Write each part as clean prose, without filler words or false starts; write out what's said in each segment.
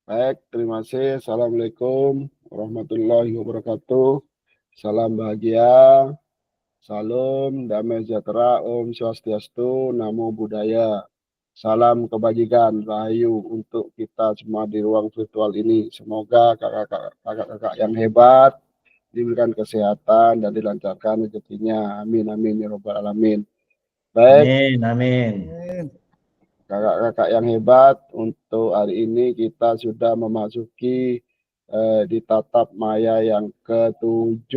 Baik, terima kasih. Assalamualaikum warahmatullahi wabarakatuh. Salam bahagia, salam damai sejahtera, Om Swastiastu, Namo Buddhaya. Salam kebajikan, rahayu untuk kita semua di ruang virtual ini. Semoga kakak-kakak yang hebat diberikan kesehatan dan dilancarkan rezekinya. Amin, amin, ya robbal alamin. Baik, Amin, amin. kakak-kakak yang hebat, untuk hari ini kita sudah memasuki di tatap maya yang ke-7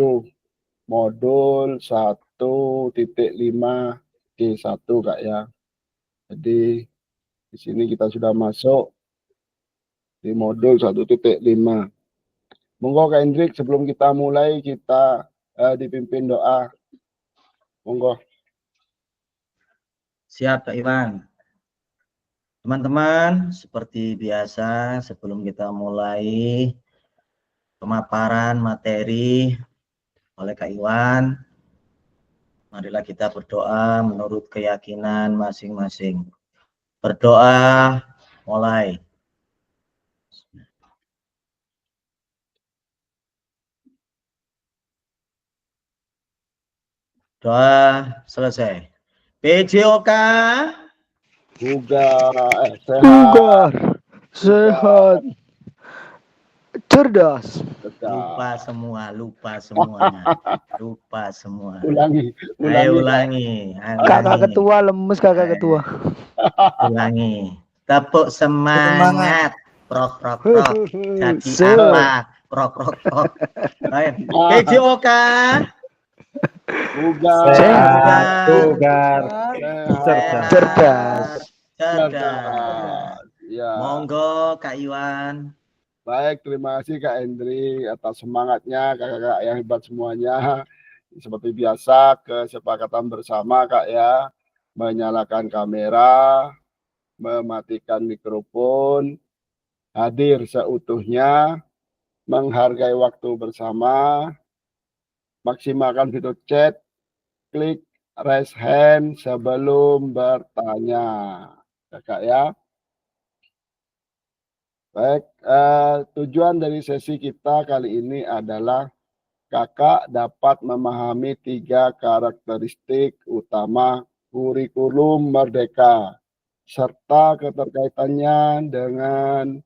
modul 1.5 D1 Kak ya. Jadi di sini kita sudah masuk di modul 1.5. Monggo Kak Hendrik, sebelum kita mulai kita dipimpin doa. Monggo. Siap Kak Iwan. Teman-teman, seperti biasa sebelum kita mulai pemaparan materi oleh Kak Iwan, marilah kita berdoa menurut keyakinan masing-masing. Berdoa, mulai. Doa selesai. PJOK Sehat, sehat, cerdas. lupa semuanya. Lupa semua. Ulangi. Ayo ulangi. Kakak ketua lemes, kakak ketua. Ulangi. Tepuk semangat. Prok. Jadi apa? Prok. PJOK. Bugar. Cerdas. Ya. Monggo Kak Iwan. Baik, terima kasih Kak Hendri atas semangatnya, kakak-kakak yang hebat semuanya. Seperti biasa, kesepakatan bersama Kak ya, menyalakan kamera, mematikan mikrofon, hadir seutuhnya, menghargai waktu bersama, maksimalkan fitur chat, klik raise hand sebelum bertanya. Kakak ya. Baik, tujuan dari sesi kita kali ini adalah kakak dapat memahami 3 karakteristik utama kurikulum Merdeka serta keterkaitannya dengan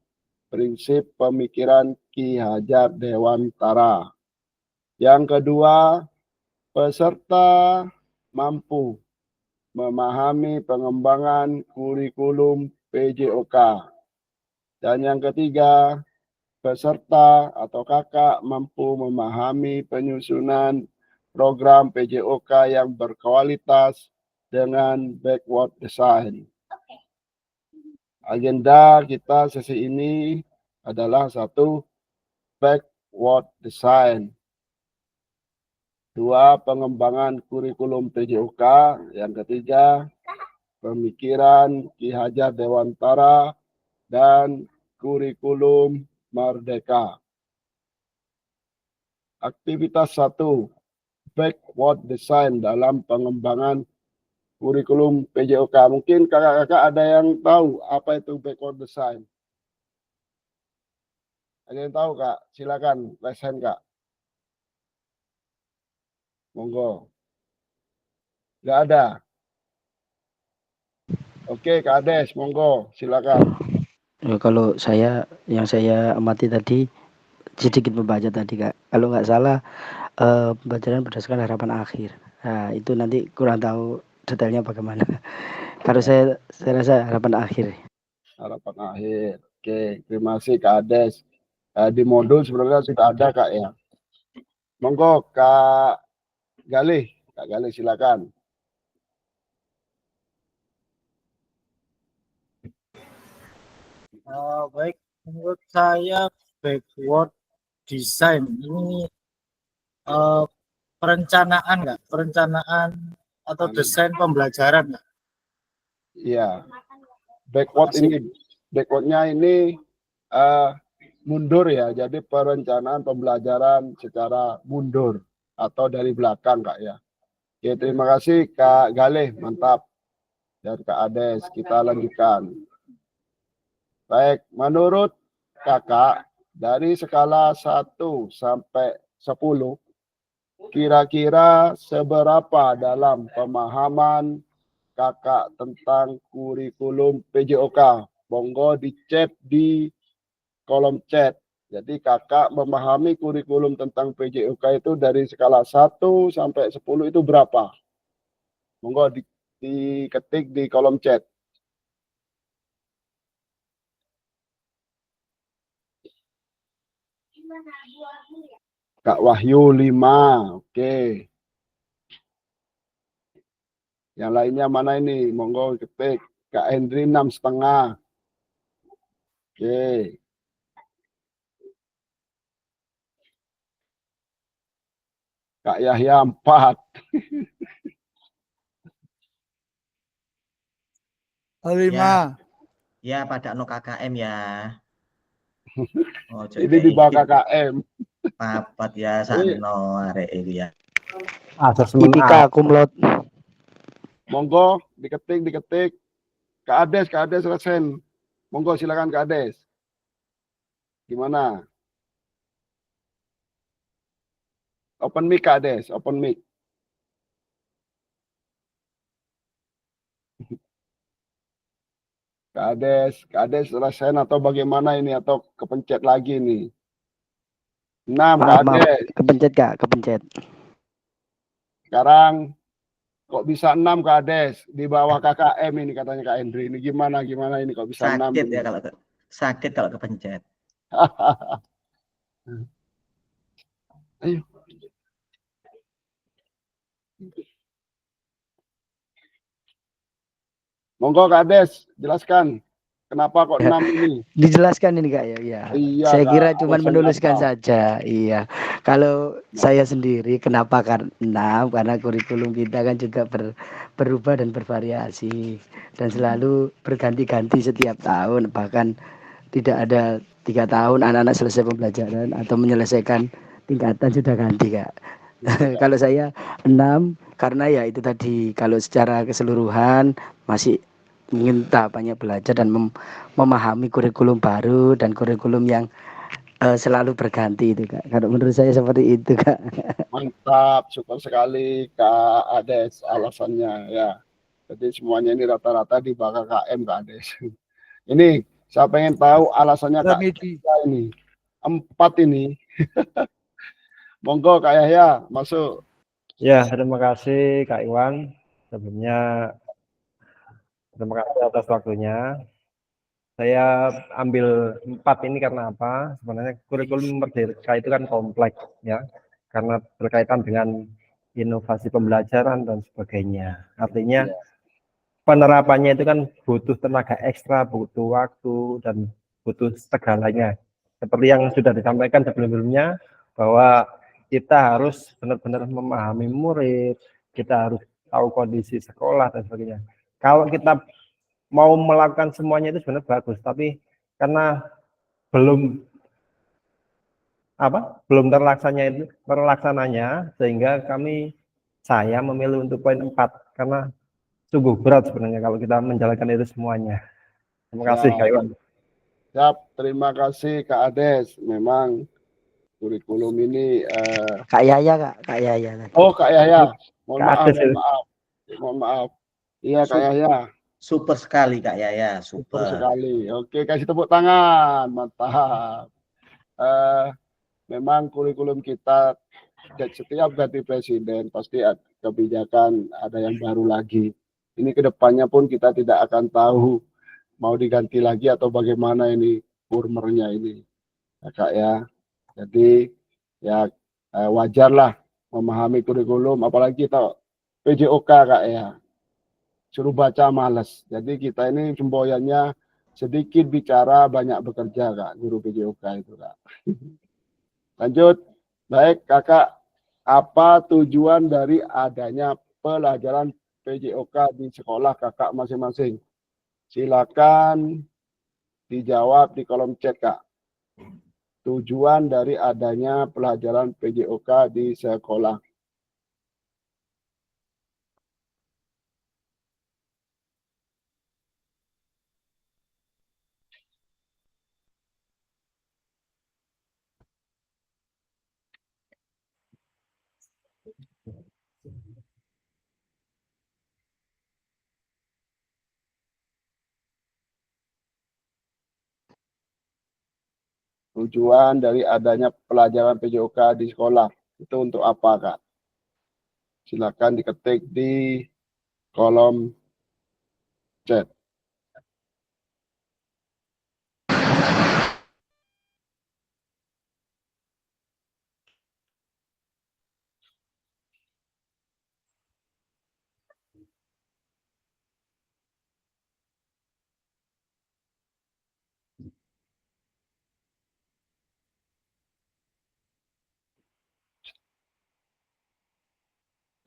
prinsip pemikiran Ki Hajar Dewantara. Yang kedua, peserta mampu memahami pengembangan kurikulum PJOK. Dan yang ketiga, peserta atau kakak mampu memahami penyusunan program PJOK yang berkualitas dengan backward design. Agenda kita sesi ini adalah 1, backward design. 2, pengembangan kurikulum PJOK. Yang ketiga, pemikiran Ki Hajar Dewantara dan kurikulum Merdeka. Aktivitas 1, backward design dalam pengembangan kurikulum PJOK. Mungkin kakak-kakak ada yang tahu apa itu backward design? Ada yang tahu Kak? Silakan, raise hand Kak. Monggo. Nggak ada. Oke, Kak Ades, monggo, silakan. Ya, kalau yang saya amati tadi sedikit membaca tadi Kak. Kalau nggak salah pembelajaran berdasarkan harapan akhir. Nah itu nanti kurang tahu detailnya bagaimana. Kalau saya rasa harapan akhir. Harapan akhir. Oke, terima kasih Kak Ades. Di modul sebenarnya sudah ada Kak ya. Monggo Kak Galih. Kak Galih silakan. Baik, menurut saya backward design ini perencanaan atau desain pembelajaran nggak? Iya, backwardnya ini mundur ya, jadi perencanaan pembelajaran secara mundur atau dari belakang Kak ya. Oke, terima kasih Kak Galih, mantap. Dan Kak Ades, kita lanjutkan. Baik, menurut kakak dari skala 1 sampai 10, kira-kira seberapa dalam pemahaman kakak tentang kurikulum PJOK? Monggo di chat di kolom chat. Jadi kakak memahami kurikulum tentang PJOK itu dari skala 1 sampai 10 itu berapa? Monggo diketik di kolom chat. Kak Wahyu 5, oke. Yang lainnya mana ini? Monggo ketik. Kak Hendri 6,5. Oke. Kak Yahya 4. Ya, ya pada no KKM ya. Oh, Ini di bawah KKM. papat ya sakno arek iki ya. IPK kumlot. Monggo diketik. Kak Ades Rasen. Monggo silakan Kak Ades. Gimana? Open mic Kak Ades, open mic. Kak Ades Rasen atau bagaimana ini atau kepencet lagi nih? 6 Kak Maaf, Ades. kepencet Kak, kepencet. Sekarang kok bisa 6 Kak Ades di bawah KKM ini katanya Kak Hendri. Ini gimana ini kok bisa 6 Sakit ini? ya sakit kalau kepencet. Ayo. Monggo Kak Ades, jelaskan kenapa kok 6 ini? Dijelaskan ini Kak ya. Iya. Iya, Saya Kak, kira cuma alasannya menuliskan apa? saja. Iya. Kalau saya sendiri kenapa karena kurikulum kita kan juga berubah dan bervariasi dan selalu berganti-ganti setiap tahun, bahkan tidak ada 3 tahun anak-anak selesai pembelajaran atau menyelesaikan tingkatan sudah ganti Kak. Iya. Kalau saya 6 karena ya itu tadi, kalau secara keseluruhan masih ingin tahapannya belajar dan memahami kurikulum baru dan kurikulum yang selalu berganti itu Kak. Kalau menurut saya seperti itu Kak. Mantap, super sekali Kak Ades alasannya ya. Jadi semuanya ini rata-rata di bawah KM Kak Ades. Ini saya pengen tahu alasannya Kak ini. 4 ini. Monggo Kak Yahya masuk. Ya, terima kasih Kak Iwan. Sebelumnya terima kasih atas waktunya. Saya ambil 4 ini karena apa? Sebenarnya kurikulum Merdeka itu kan kompleks ya, karena berkaitan dengan inovasi pembelajaran dan sebagainya. Artinya penerapannya itu kan butuh tenaga ekstra, butuh waktu dan butuh segalanya. Seperti yang sudah disampaikan sebelum-sebelumnya bahwa kita harus benar-benar memahami murid, kita harus tahu kondisi sekolah dan sebagainya. Kalau kita mau melakukan semuanya itu sebenarnya bagus, tapi karena belum terlaksananya sehingga saya memilih untuk poin 4 karena sungguh berat sebenarnya kalau kita menjalankan itu semuanya. Terima kasih Kak Iwan. Siap, terima kasih Kak Ades. Memang kurikulum ini Kak Yaya Kak, Kak Yaya. Oh Kak Yahya, mohon Kak maaf, Ades mohon ya. maaf. Mohon maaf. Iya Kak Yahya. Super sekali Kak Yaya, Super super. sekali. Oke, kasih tepuk tangan. Mantap. Memang kurikulum kita setiap ganti presiden pasti ada kebijakan ada yang baru lagi. Ini kedepannya pun kita tidak akan tahu mau diganti lagi atau bagaimana ini kurmernya ini, ya, Kak ya. Jadi ya wajarlah memahami kurikulum, apalagi kita PJOK Kak ya. Suruh baca males. Jadi kita ini semboyannya sedikit bicara banyak bekerja Kak, guru PJOK itu Kak. Lanjut. Baik Kakak, apa tujuan dari adanya pelajaran PJOK di sekolah Kakak masing-masing? Silakan dijawab di kolom chat Kak. Tujuan dari adanya pelajaran PJOK di sekolah. Tujuan dari adanya pelajaran PJOK di sekolah itu untuk apa, Kak? Silakan diketik di kolom chat.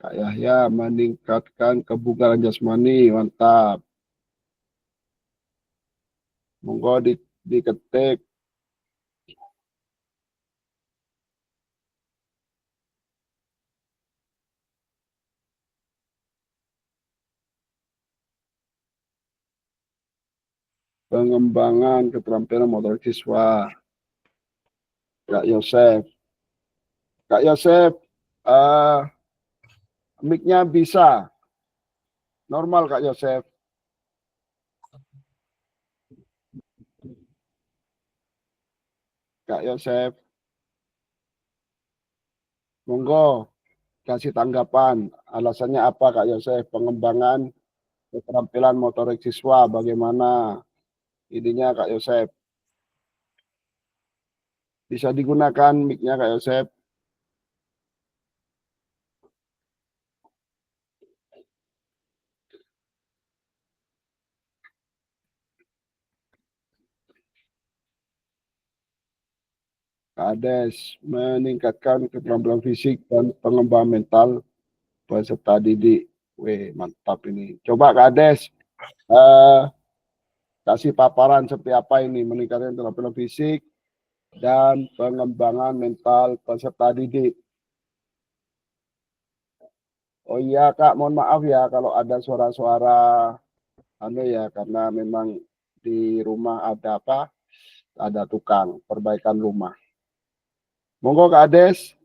Kak Yahya, meningkatkan kebugaran jasmani, mantap. Monggo diketik. Pengembangan keterampilan motorik siswa. Kak Yosef. Kak Yosef, mic-nya bisa. Normal, Kak Yosef. Kak Yosef. Monggo kasih tanggapan. Alasannya apa, Kak Yosef? Pengembangan keterampilan motorik siswa, bagaimana idenya, Kak Yosef? Bisa digunakan mic-nya, Kak Yosef. Kades, meningkatkan keterampilan fisik dan pengembangan mental peserta didik. Weh, mantap ini. Coba Kades, kasih paparan seperti apa ini meningkatkan keterampilan fisik dan pengembangan mental peserta didik. Oh iya Kak, mohon maaf ya kalau ada suara-suara karena memang di rumah ada apa? Ada tukang perbaikan rumah. Monggo Kak Ades.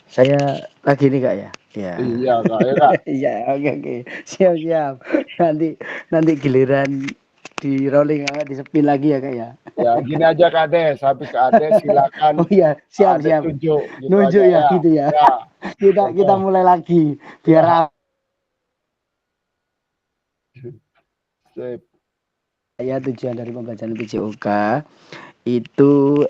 Saya lagi nih Kak ya. Ya. Iya Kak, ya Kak. Iya, oke. Siap. Nanti giliran di rolling di spin lagi ya Kak ya. Ya, gini aja Kak Ades, habis Kak Ades silakan. Oh iya, siap. Tunjuk, gitu Nunjuk aja, ya, gitu ya. Ya. kita mulai lagi biar Sip. saya tujuan dari pembelajaran PJOK itu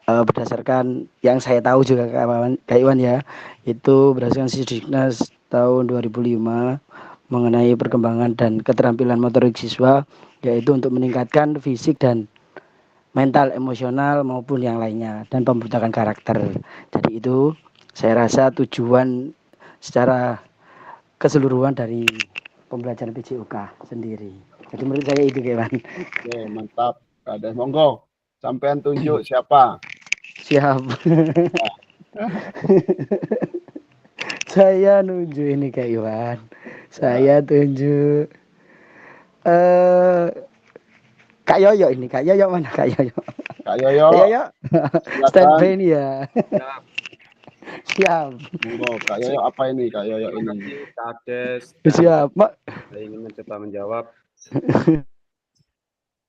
berdasarkan yang saya tahu juga Kak Iwan ya, itu berdasarkan Sidiknas tahun 2005 mengenai perkembangan dan keterampilan motorik siswa, yaitu untuk meningkatkan fisik dan mental, emosional maupun yang lainnya, dan pembentukan karakter. Jadi itu saya rasa tujuan secara keseluruhan dari pembelajaran PJOK sendiri. Jadi menurut saya itu Kawan. Oke, mantap. Ada monggo. Sampean tunjuk siapa? Siap. Saya nunjuk ini Kak Iwan. Saya tunjuk Kak Yoyo ini. Kak Yoyo mana Kak Yoyo? Kak Yoyo. Kak Yoyo. Standby ini ya. Siap. Monggo, Kak Yoyo apa ini Kak Yoyo ini? Kades. Siap, Mak. Saya ingin mencoba menjawab.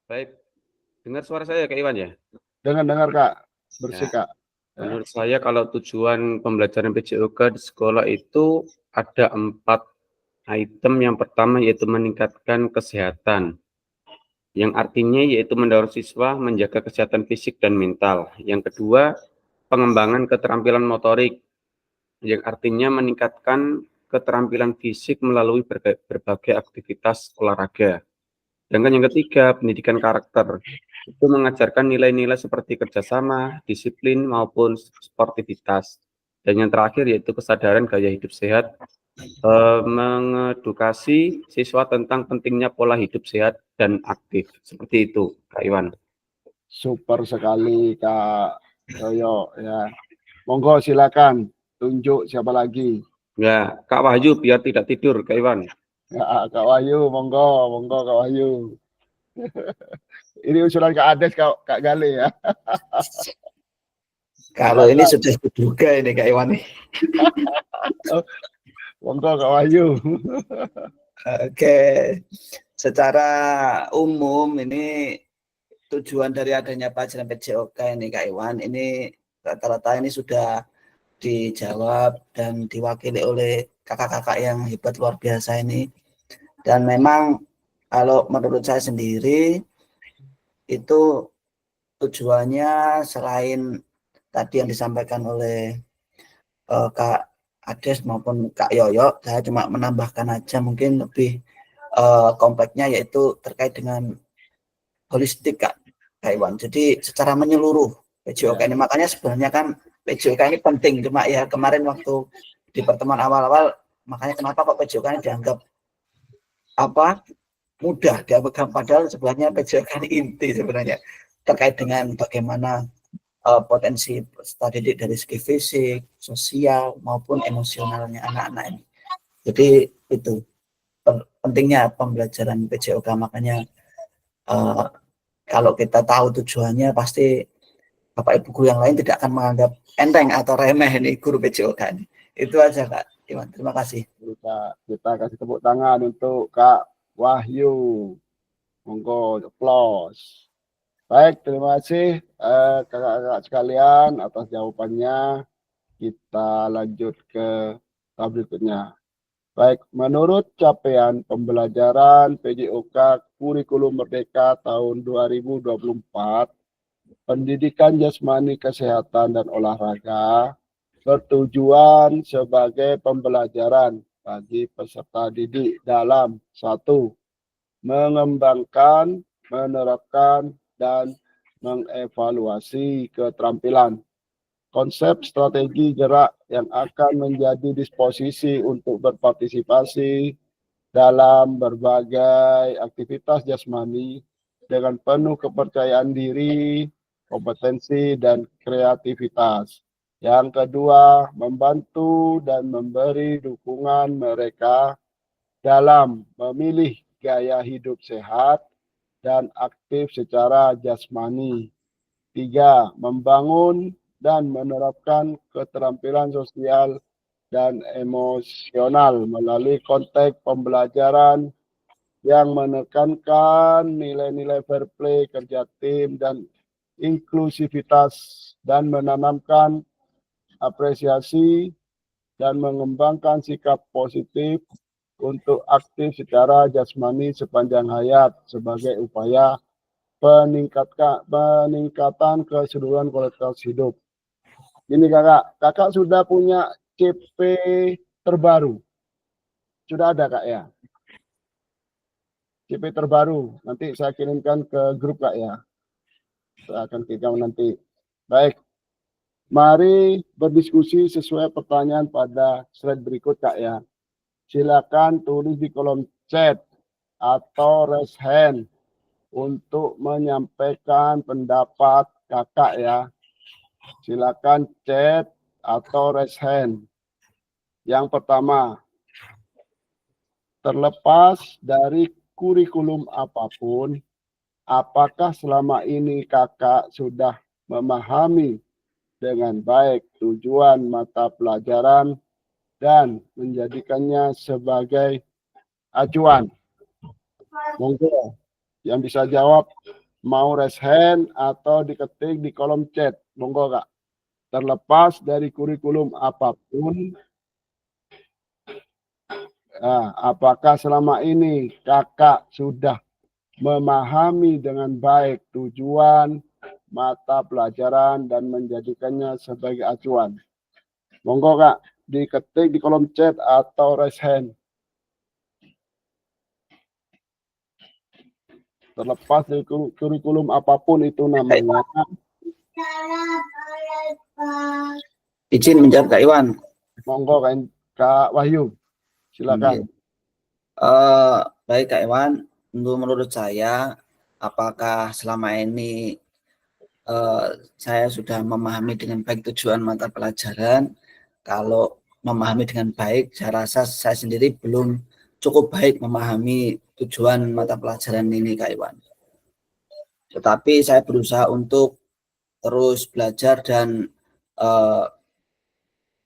Baik, dengar suara saya Kak Iwan ya? Dengar Kak, bersih Kak. Menurut saya kalau tujuan pembelajaran PJOK di sekolah itu ada 4 item. Yang pertama yaitu meningkatkan kesehatan. Yang artinya yaitu mendorong siswa menjaga kesehatan fisik dan mental. Yang kedua, pengembangan keterampilan motorik. Yang artinya meningkatkan keterampilan fisik melalui berbagai aktivitas olahraga. Sedangkan yang ketiga, pendidikan karakter. Itu mengajarkan nilai-nilai seperti kerjasama, disiplin, maupun sportivitas. Dan yang terakhir yaitu kesadaran gaya hidup sehat, mengedukasi siswa tentang pentingnya pola hidup sehat dan aktif. Seperti itu, Kak Iwan. Super sekali Kak Yoyo ya. Monggo silakan tunjuk siapa lagi. Ya, Kak Wahyu biar tidak tidur, Kak Iwan. Ya, Kak Wahyu, monggo Kak Wahyu. Ini usulan Kak Ades, Kak Gale ya. Kalau ini sudah kuduga ini Kak Iwan nih. Monggo Kak Wahyu. Oke. secara umum ini tujuan dari adanya pelajaran PJOK ini Kak Iwan, ini rata-rata ini sudah dijawab dan diwakili oleh kakak-kakak yang hebat luar biasa ini. Dan memang kalau menurut saya sendiri itu tujuannya selain tadi yang disampaikan oleh Kak Ades maupun Kak Yoyo, saya cuma menambahkan aja mungkin lebih kompleksnya yaitu terkait dengan holistik Kak Iwan. Jadi secara menyeluruh PJOK ini, makanya sebenarnya kan PJOK ini penting, cuma ya kemarin waktu di pertemuan awal-awal makanya kenapa kok PJOK ini dianggap apa mudah dianggap, padahal sebenarnya PJOK ini inti sebenarnya terkait dengan bagaimana potensi peserta didik dari segi fisik, sosial maupun emosionalnya anak-anak ini. Jadi itu pentingnya pembelajaran PJOK, makanya kalau kita tahu tujuannya pasti Bapak Ibu guru yang lain tidak akan menganggap enteng atau remeh ini guru PJOK ini. Itu aja Kak Iwan, terima kasih. Kita kasih tepuk tangan untuk Kak Wahyu. Monggo, applause. Baik, terima kasih kakak-kakak sekalian atas jawabannya. Kita lanjut ke tahap berikutnya. Baik, menurut capaian pembelajaran PJOK Kurikulum Merdeka tahun 2024, pendidikan jasmani, kesehatan, dan olahraga bertujuan sebagai pembelajaran bagi peserta didik dalam 1. Mengembangkan, menerapkan, dan mengevaluasi keterampilan. Konsep strategi gerak yang akan menjadi disposisi untuk berpartisipasi dalam berbagai aktivitas jasmani dengan penuh kepercayaan diri, kompetensi, dan kreativitas. Yang kedua, membantu dan memberi dukungan mereka dalam memilih gaya hidup sehat dan aktif secara jasmani. 3. Membangun dan menerapkan keterampilan sosial dan emosional melalui konteks pembelajaran yang menekankan nilai-nilai fair play, kerja tim, dan inklusivitas, dan menanamkan apresiasi dan mengembangkan sikap positif untuk aktif secara jasmani sepanjang hayat sebagai upaya peningkatan keseluruhan kualitas hidup. Ini kakak sudah punya CP terbaru? Sudah ada Kak ya? CP terbaru, nanti saya kirimkan ke grup Kak ya. Saya akan kirimkan nanti. Baik, mari berdiskusi sesuai pertanyaan pada slide berikut Kak ya. Silakan tulis di kolom chat atau raise hand untuk menyampaikan pendapat kakak ya. Silakan chat atau raise hand. Yang pertama, terlepas dari kurikulum apapun, apakah selama ini kakak sudah memahami dengan baik tujuan mata pelajaran dan menjadikannya sebagai acuan? Monggo yang bisa jawab, mau raise hand atau diketik di kolom chat. Monggo Kak. Terlepas dari kurikulum apapun, apakah selama ini kakak sudah memahami dengan baik tujuan mata pelajaran dan menjadikannya sebagai acuan? Monggo Kak, diketik di kolom chat atau raise hand. Terlepas dari kurikulum apapun itu namanya. Izin menjawab Kak Iwan. Monggo Kak Wahyu, silakan. Baik Kak Iwan, menurut saya apakah selama ini saya sudah memahami dengan baik tujuan mata pelajaran? Kalau memahami dengan baik, saya rasa saya sendiri belum cukup baik memahami tujuan mata pelajaran ini Kak Iwan. Tetapi saya berusaha untuk terus belajar dan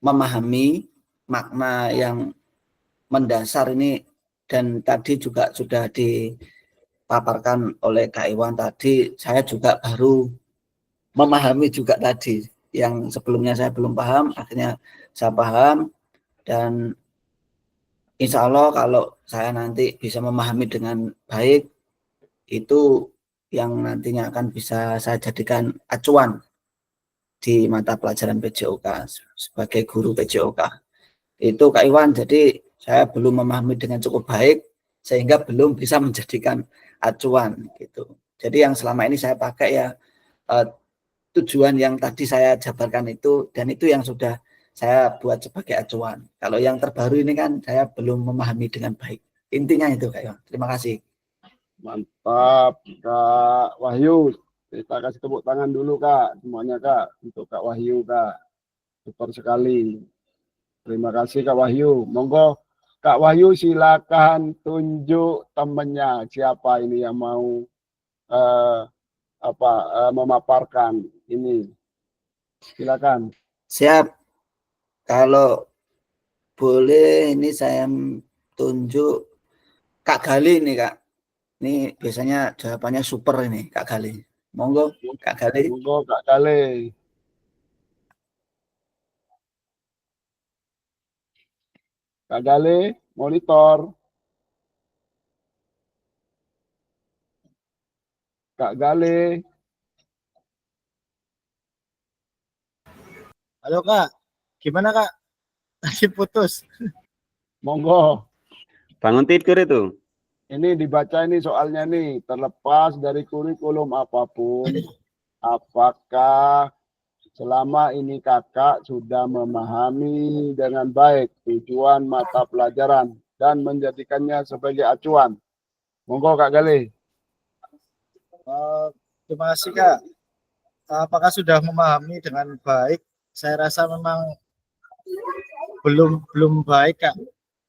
memahami makna yang mendasar ini dan tadi juga sudah dipaparkan oleh Kak Iwan tadi, saya juga baru memahami juga tadi yang sebelumnya saya belum paham, akhirnya saya paham, dan insya Allah kalau saya nanti bisa memahami dengan baik, itu yang nantinya akan bisa saya jadikan acuan di mata pelajaran PJOK sebagai guru PJOK. Itu Kak Iwan, jadi saya belum memahami dengan cukup baik sehingga belum bisa menjadikan acuan gitu. Jadi yang selama ini saya pakai ya tujuan yang tadi saya jabarkan itu, dan itu yang sudah saya buat sebagai acuan. Kalau yang terbaru ini kan saya belum memahami dengan baik. Intinya itu Kak Iwan. Terima kasih. Mantap, Kak Wahyu. Kita kasih tepuk tangan dulu, Kak. Semuanya, Kak. Untuk Kak Wahyu, Kak. Super sekali. Terima kasih, Kak Wahyu. Monggo, Kak Wahyu silakan tunjuk temannya. Siapa ini yang mau memaparkan ini. Silakan. Siap. Kalau boleh ini saya tunjuk Kak Gali nih, Kak. Ini biasanya jawabannya super ini, Kak Gali. Monggo, Kak Gali. Monggo, Kak Gali. Kak Gali, monitor. Kak Gali. Halo Kak, gimana Kak? Tadi putus. Monggo. Bangun tidur itu. Ini dibaca ini soalnya nih, terlepas dari kurikulum apapun, apakah selama ini kakak sudah memahami dengan baik tujuan mata pelajaran dan menjadikannya sebagai acuan? Monggo Kak Gali. Terima kasih Kak. Apakah sudah memahami dengan baik? Saya rasa memang belum baik Kak.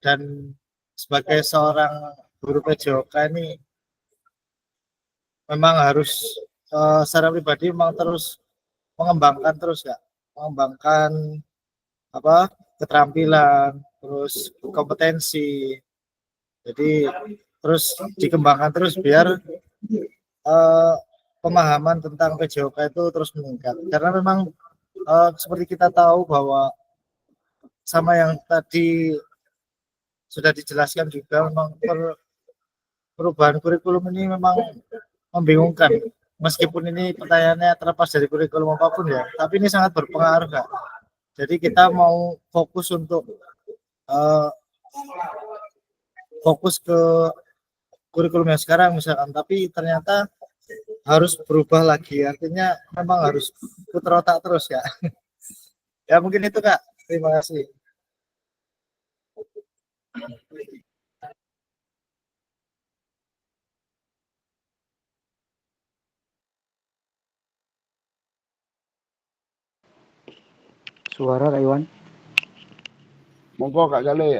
Dan sebagai seorang guru PJOK ini memang harus secara pribadi memang terus mengembangkan terus ya, mengembangkan keterampilan, terus kompetensi. Jadi terus dikembangkan terus biar pemahaman tentang PJOK itu terus meningkat. Karena memang seperti kita tahu bahwa sama yang tadi sudah dijelaskan juga, memang perubahan kurikulum ini memang membingungkan. Meskipun ini pertanyaannya terlepas dari kurikulum apapun ya, tapi ini sangat berpengaruh Kak. Jadi kita mau fokus untuk fokus ke kurikulum yang sekarang misalkan, tapi ternyata harus berubah lagi. Artinya memang harus putar otak terus ya. Ya mungkin itu Kak. Terima kasih. Suara Kak Iwan. Monggo Kak Gali,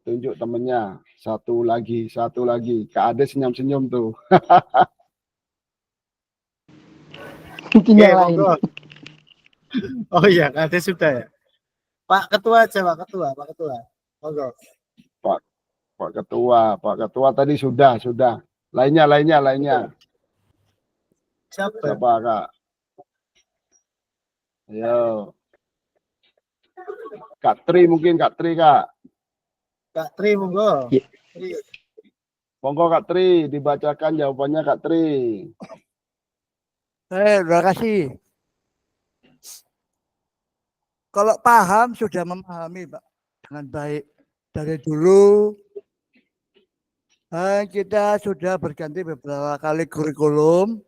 tunjuk temennya. Satu lagi. Kak Ade senyum-senyum tuh. Mungkin yang lain. Oh iya, Kak Ade sudah ya. Pak Ketua aja, Pak Ketua. Monggo. Pak Ketua tadi sudah. Lainnya. Siapa Kak? Ayo. Kak Tri mungkin, Kak Tri, Kak. Kak Tri, monggo. Ya. Monggo Kak Tri, dibacakan jawabannya Kak Tri. Terima kasih. Kalau paham sudah memahami Pak dengan baik. Dari dulu kita sudah berganti beberapa kali kurikulum.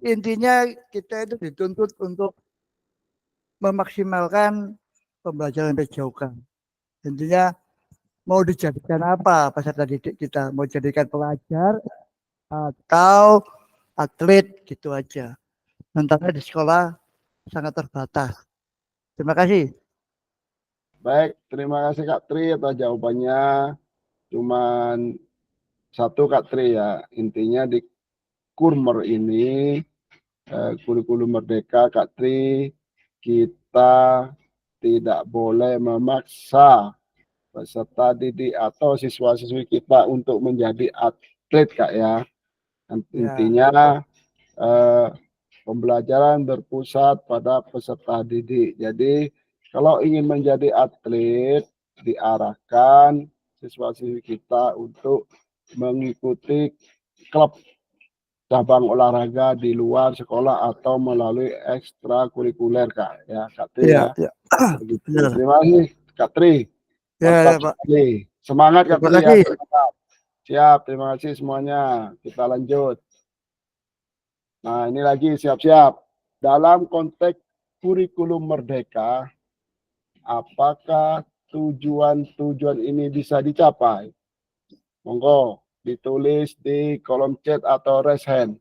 Intinya kita itu dituntut untuk memaksimalkan pembelajaran PJOK. Intinya mau dijadikan apa peserta didik kita? Mau jadikan pelajar atau atlet gitu aja. Nantinya di sekolah sangat terbatas. Terima kasih. Baik, terima kasih Kak Tri atas jawabannya. Cuman satu Kak Tri ya, intinya di Kurmer ini kurikulum merdeka Kak Tri, kita tidak boleh memaksa peserta didik atau siswa-siswi kita untuk menjadi atlet Kak ya. Intinya pembelajaran berpusat pada peserta didik. Jadi kalau ingin menjadi atlet diarahkan siswa-siswi kita untuk mengikuti klub cabang olahraga di luar sekolah atau melalui ekstrakurikuler Kak ya Kak Tri Iya, ya. iya. Begitu. Benar. Terima kasih Kak Tri. Ya, Mantap ya, Pak. sekali. Semangat Kak Terima Tri ya. kasih. Siap, terima kasih semuanya. Kita lanjut. Nah, ini lagi siap-siap. Dalam konteks kurikulum merdeka, apakah tujuan-tujuan ini bisa dicapai? Monggo ditulis di kolom chat atau raise hand.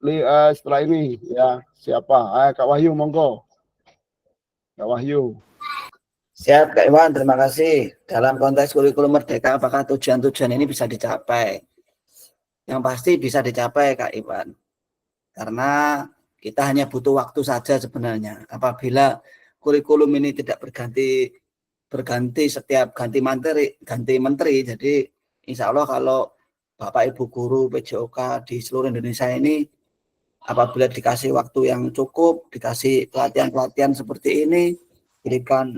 Setelah ini ya siapa? Kak Wahyu monggo. Kak Wahyu. Siap Kak Iwan, terima kasih. Dalam konteks kurikulum merdeka, apakah tujuan-tujuan ini bisa dicapai? Yang pasti bisa dicapai Kak Iwan. Karena kita hanya butuh waktu saja sebenarnya. Apabila kurikulum ini tidak berganti setiap ganti menteri. Jadi insya Allah kalau Bapak Ibu guru PJOK di seluruh Indonesia ini apabila dikasih waktu yang cukup, dikasih pelatihan-pelatihan seperti ini, berikan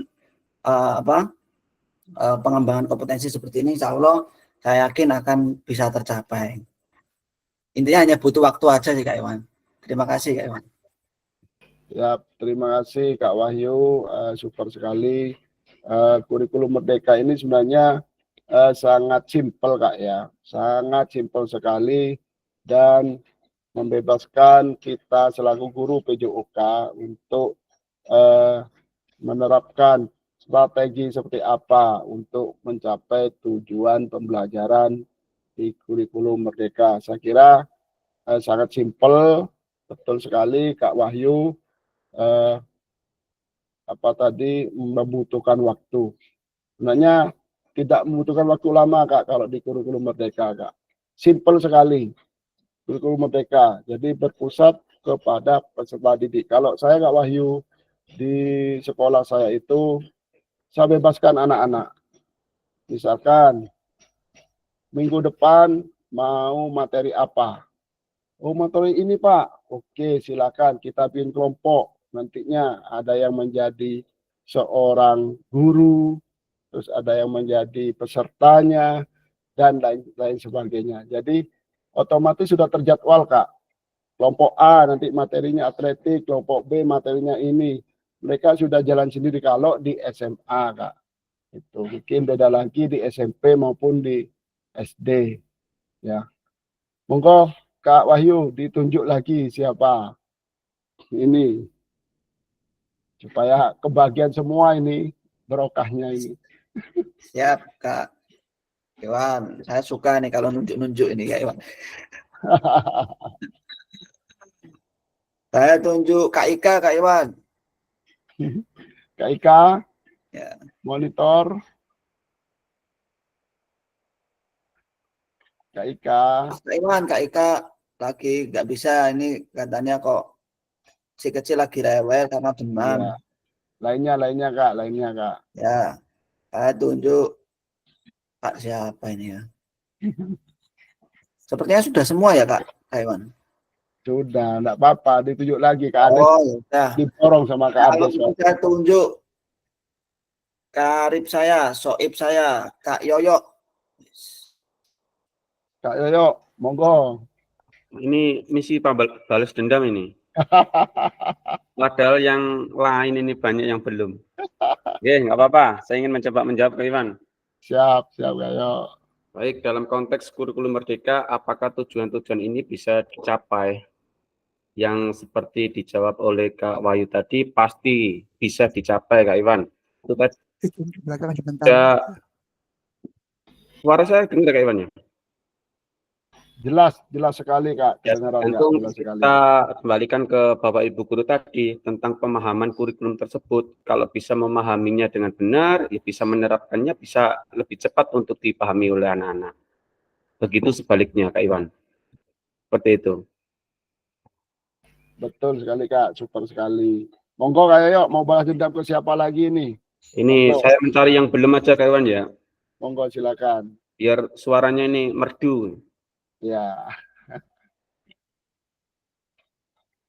pengembangan kompetensi seperti ini, insya Allah saya yakin akan bisa tercapai. Intinya hanya butuh waktu aja sih Kak Iwan. Terima kasih Kak Iwan. Ya, terima kasih Kak Wahyu, super sekali. Kurikulum Merdeka ini sebenarnya sangat simpel Kak ya, sangat simpel sekali dan membebaskan kita selaku guru PJOK untuk menerapkan strategi seperti apa untuk mencapai tujuan pembelajaran di kurikulum Merdeka. Saya kira sangat simpel, betul sekali Kak Wahyu. Membutuhkan waktu. Sebenarnya tidak membutuhkan waktu lama Kak kalau di kurikulum Merdeka Kak. Simpel sekali kurikulum Merdeka. Jadi berpusat kepada peserta didik. Kalau saya Kak Wahyu di sekolah saya itu saya bebaskan anak-anak. Misalkan minggu depan mau materi apa? Oh materi ini Pak. Oke silakan kita bikin kelompok. Nantinya ada yang menjadi seorang guru, terus ada yang menjadi pesertanya, dan lain sebagainya. Jadi otomatis sudah terjadwal Kak. Kelompok A nanti materinya atletik, kelompok B materinya ini. Mereka sudah jalan sendiri kalau di SMA Kak. Itu mungkin beda lagi di SMP maupun di SD. Ya, monggo Kak Wahyu ditunjuk lagi siapa ini supaya kebagian semua ini berokahnya ini. Siap Kak Iwan, saya suka nih kalau nunjuk-nunjuk ini Kak Iwan. Saya tunjuk Kak Ika Kak Iwan. Kak Ika, Ya. monitor. Kak Ika. Kak Iwan, Kak Ika lagi nggak bisa ini katanya kok si kecil lagi rewel karena demam. Ya. Lainnya Kak. Ya, saya tunjuk Pak siapa ini ya? Sepertinya sudah semua ya Kak Iwan. Sudah, enggak apa-apa, ditunjuk lagi Kak Ades. Oh, ya. Diborong sama Kak Kalau Ades. saya tunjuk karib saya, soib saya, Kak Yoyo. Kak Yoyo, monggo. Ini misi balas dendam ini. Padahal yang lain ini banyak yang belum. Oke, nggak apa-apa. Saya ingin mencoba menjawab Kak Iwan. Siap Kak Yoyo. Baik, dalam konteks kurikulum merdeka, apakah tujuan-tujuan ini bisa dicapai? Yang seperti dijawab oleh Kak Wahyu tadi, pasti bisa dicapai Kak Iwan. Itu tadi. Suara saya dengar Kak Iwan ya? Jelas sekali Kak. Ya, tentu jelas sekali. kita kembalikan ke Bapak Ibu Guru tadi tentang pemahaman kurikulum tersebut. Kalau bisa memahaminya dengan benar, ya bisa menerapkannya bisa lebih cepat untuk dipahami oleh anak-anak. Begitu sebaliknya Kak Iwan. Seperti itu. Betul sekali Kak, super sekali. Monggo Kak Yoyo, mau balas dendam ke siapa lagi nih? Ini Monggo. saya mencari yang belum aja Kak Iwan ya, Monggo silakan. biar suaranya ini merdu. Ya,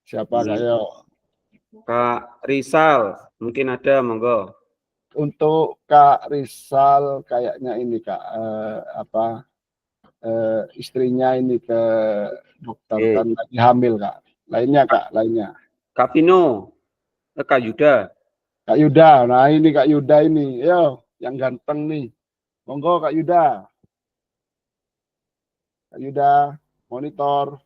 siapa Kak Ini Yoyo? Kak Rizal, mungkin ada, monggo. Untuk Kak Rizal kayaknya ini Kak, istrinya ini ke dokter Oke. kan lagi hamil Kak. Lainnya Kak, lainnya. Kak Vino, Kak Yuda. Kak Yuda, nah ini Kak Yuda ini, yo yang ganteng nih. Monggo Kak Yuda. Kak Yuda, monitor.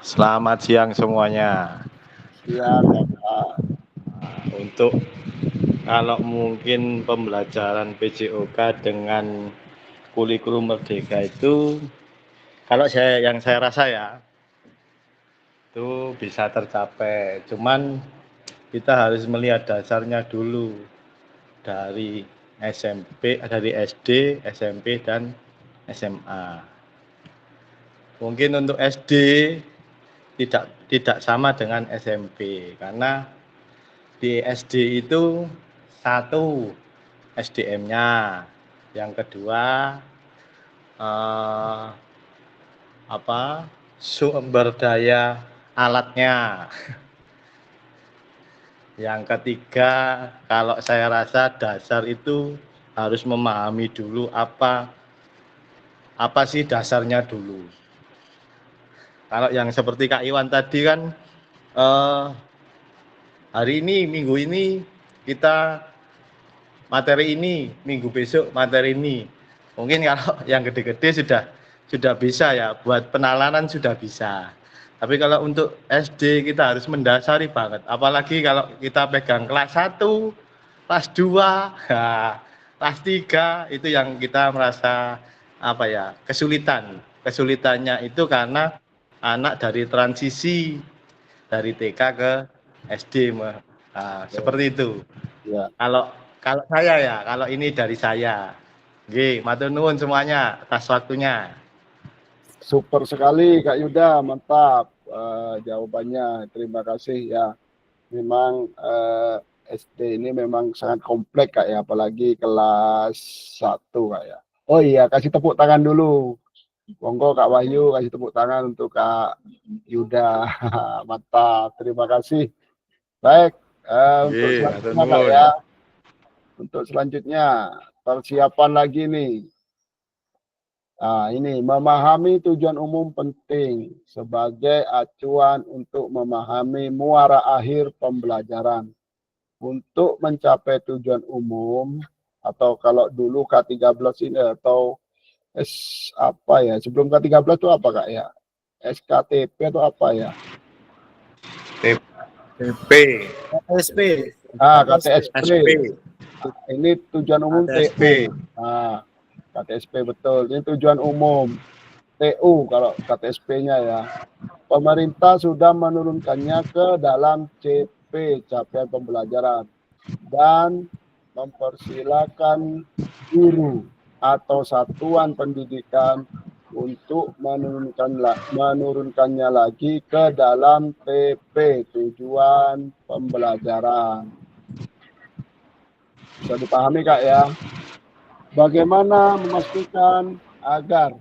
Selamat siang semuanya. Siang Kak. Untuk kalau mungkin pembelajaran PJOK dengan kurikulum Merdeka itu, kalau yang saya rasa ya, itu bisa tercapai. Cuman kita harus melihat dasarnya dulu dari dari SD, SMP, dan SMA. Mungkin untuk SD tidak sama dengan SMP karena di SD itu satu SDM-nya, yang kedua sumber daya alatnya, yang ketiga kalau saya rasa dasar itu harus memahami dulu apa sih dasarnya dulu. Kalau yang seperti Kak Iwan tadi kan hari ini, minggu ini kita materi ini, minggu besok materi ini. Mungkin kalau yang gede-gede sudah bisa ya, buat penalanan sudah bisa. Tapi kalau untuk SD kita harus mendasari banget. Apalagi kalau kita pegang kelas 1, kelas 2, kelas 3, itu yang kita merasa kesulitan. Kesulitannya itu karena anak dari transisi dari TK ke SD, seperti itu. Ya. Kalau saya ya, kalau ini dari saya. Nggih, matur nuwun semuanya atas waktunya. Super sekali Kak Yuda, mantap jawabannya. Terima kasih ya. Memang SD ini memang sangat kompleks Kak ya, apalagi kelas 1 Kak ya. Oh iya, kasih tepuk tangan dulu. Monggo Kak Wahyu kasih tepuk tangan untuk Kak Yuda. Mantap, terima kasih. Baik, untuk selanjutnya Kak ya. Untuk selanjutnya, persiapan lagi nih. Nah, ini memahami tujuan umum penting sebagai acuan untuk memahami muara akhir pembelajaran. Untuk mencapai tujuan umum, atau kalau dulu K13 ini atau sebelum K13 itu apa Kak ya? SKTP atau apa ya? TP. KTSP. KTSP. Ini tujuan umum KTSP. TU. Nah, KTSP betul. Ini tujuan umum. TU kalau KTSP-nya ya. Pemerintah sudah menurunkannya ke dalam CP, capaian pembelajaran, dan mempersilakan guru atau satuan pendidikan untuk menurunkannya lagi ke dalam TP, tujuan pembelajaran. Bisa dipahami Kak ya? Bagaimana memastikan agar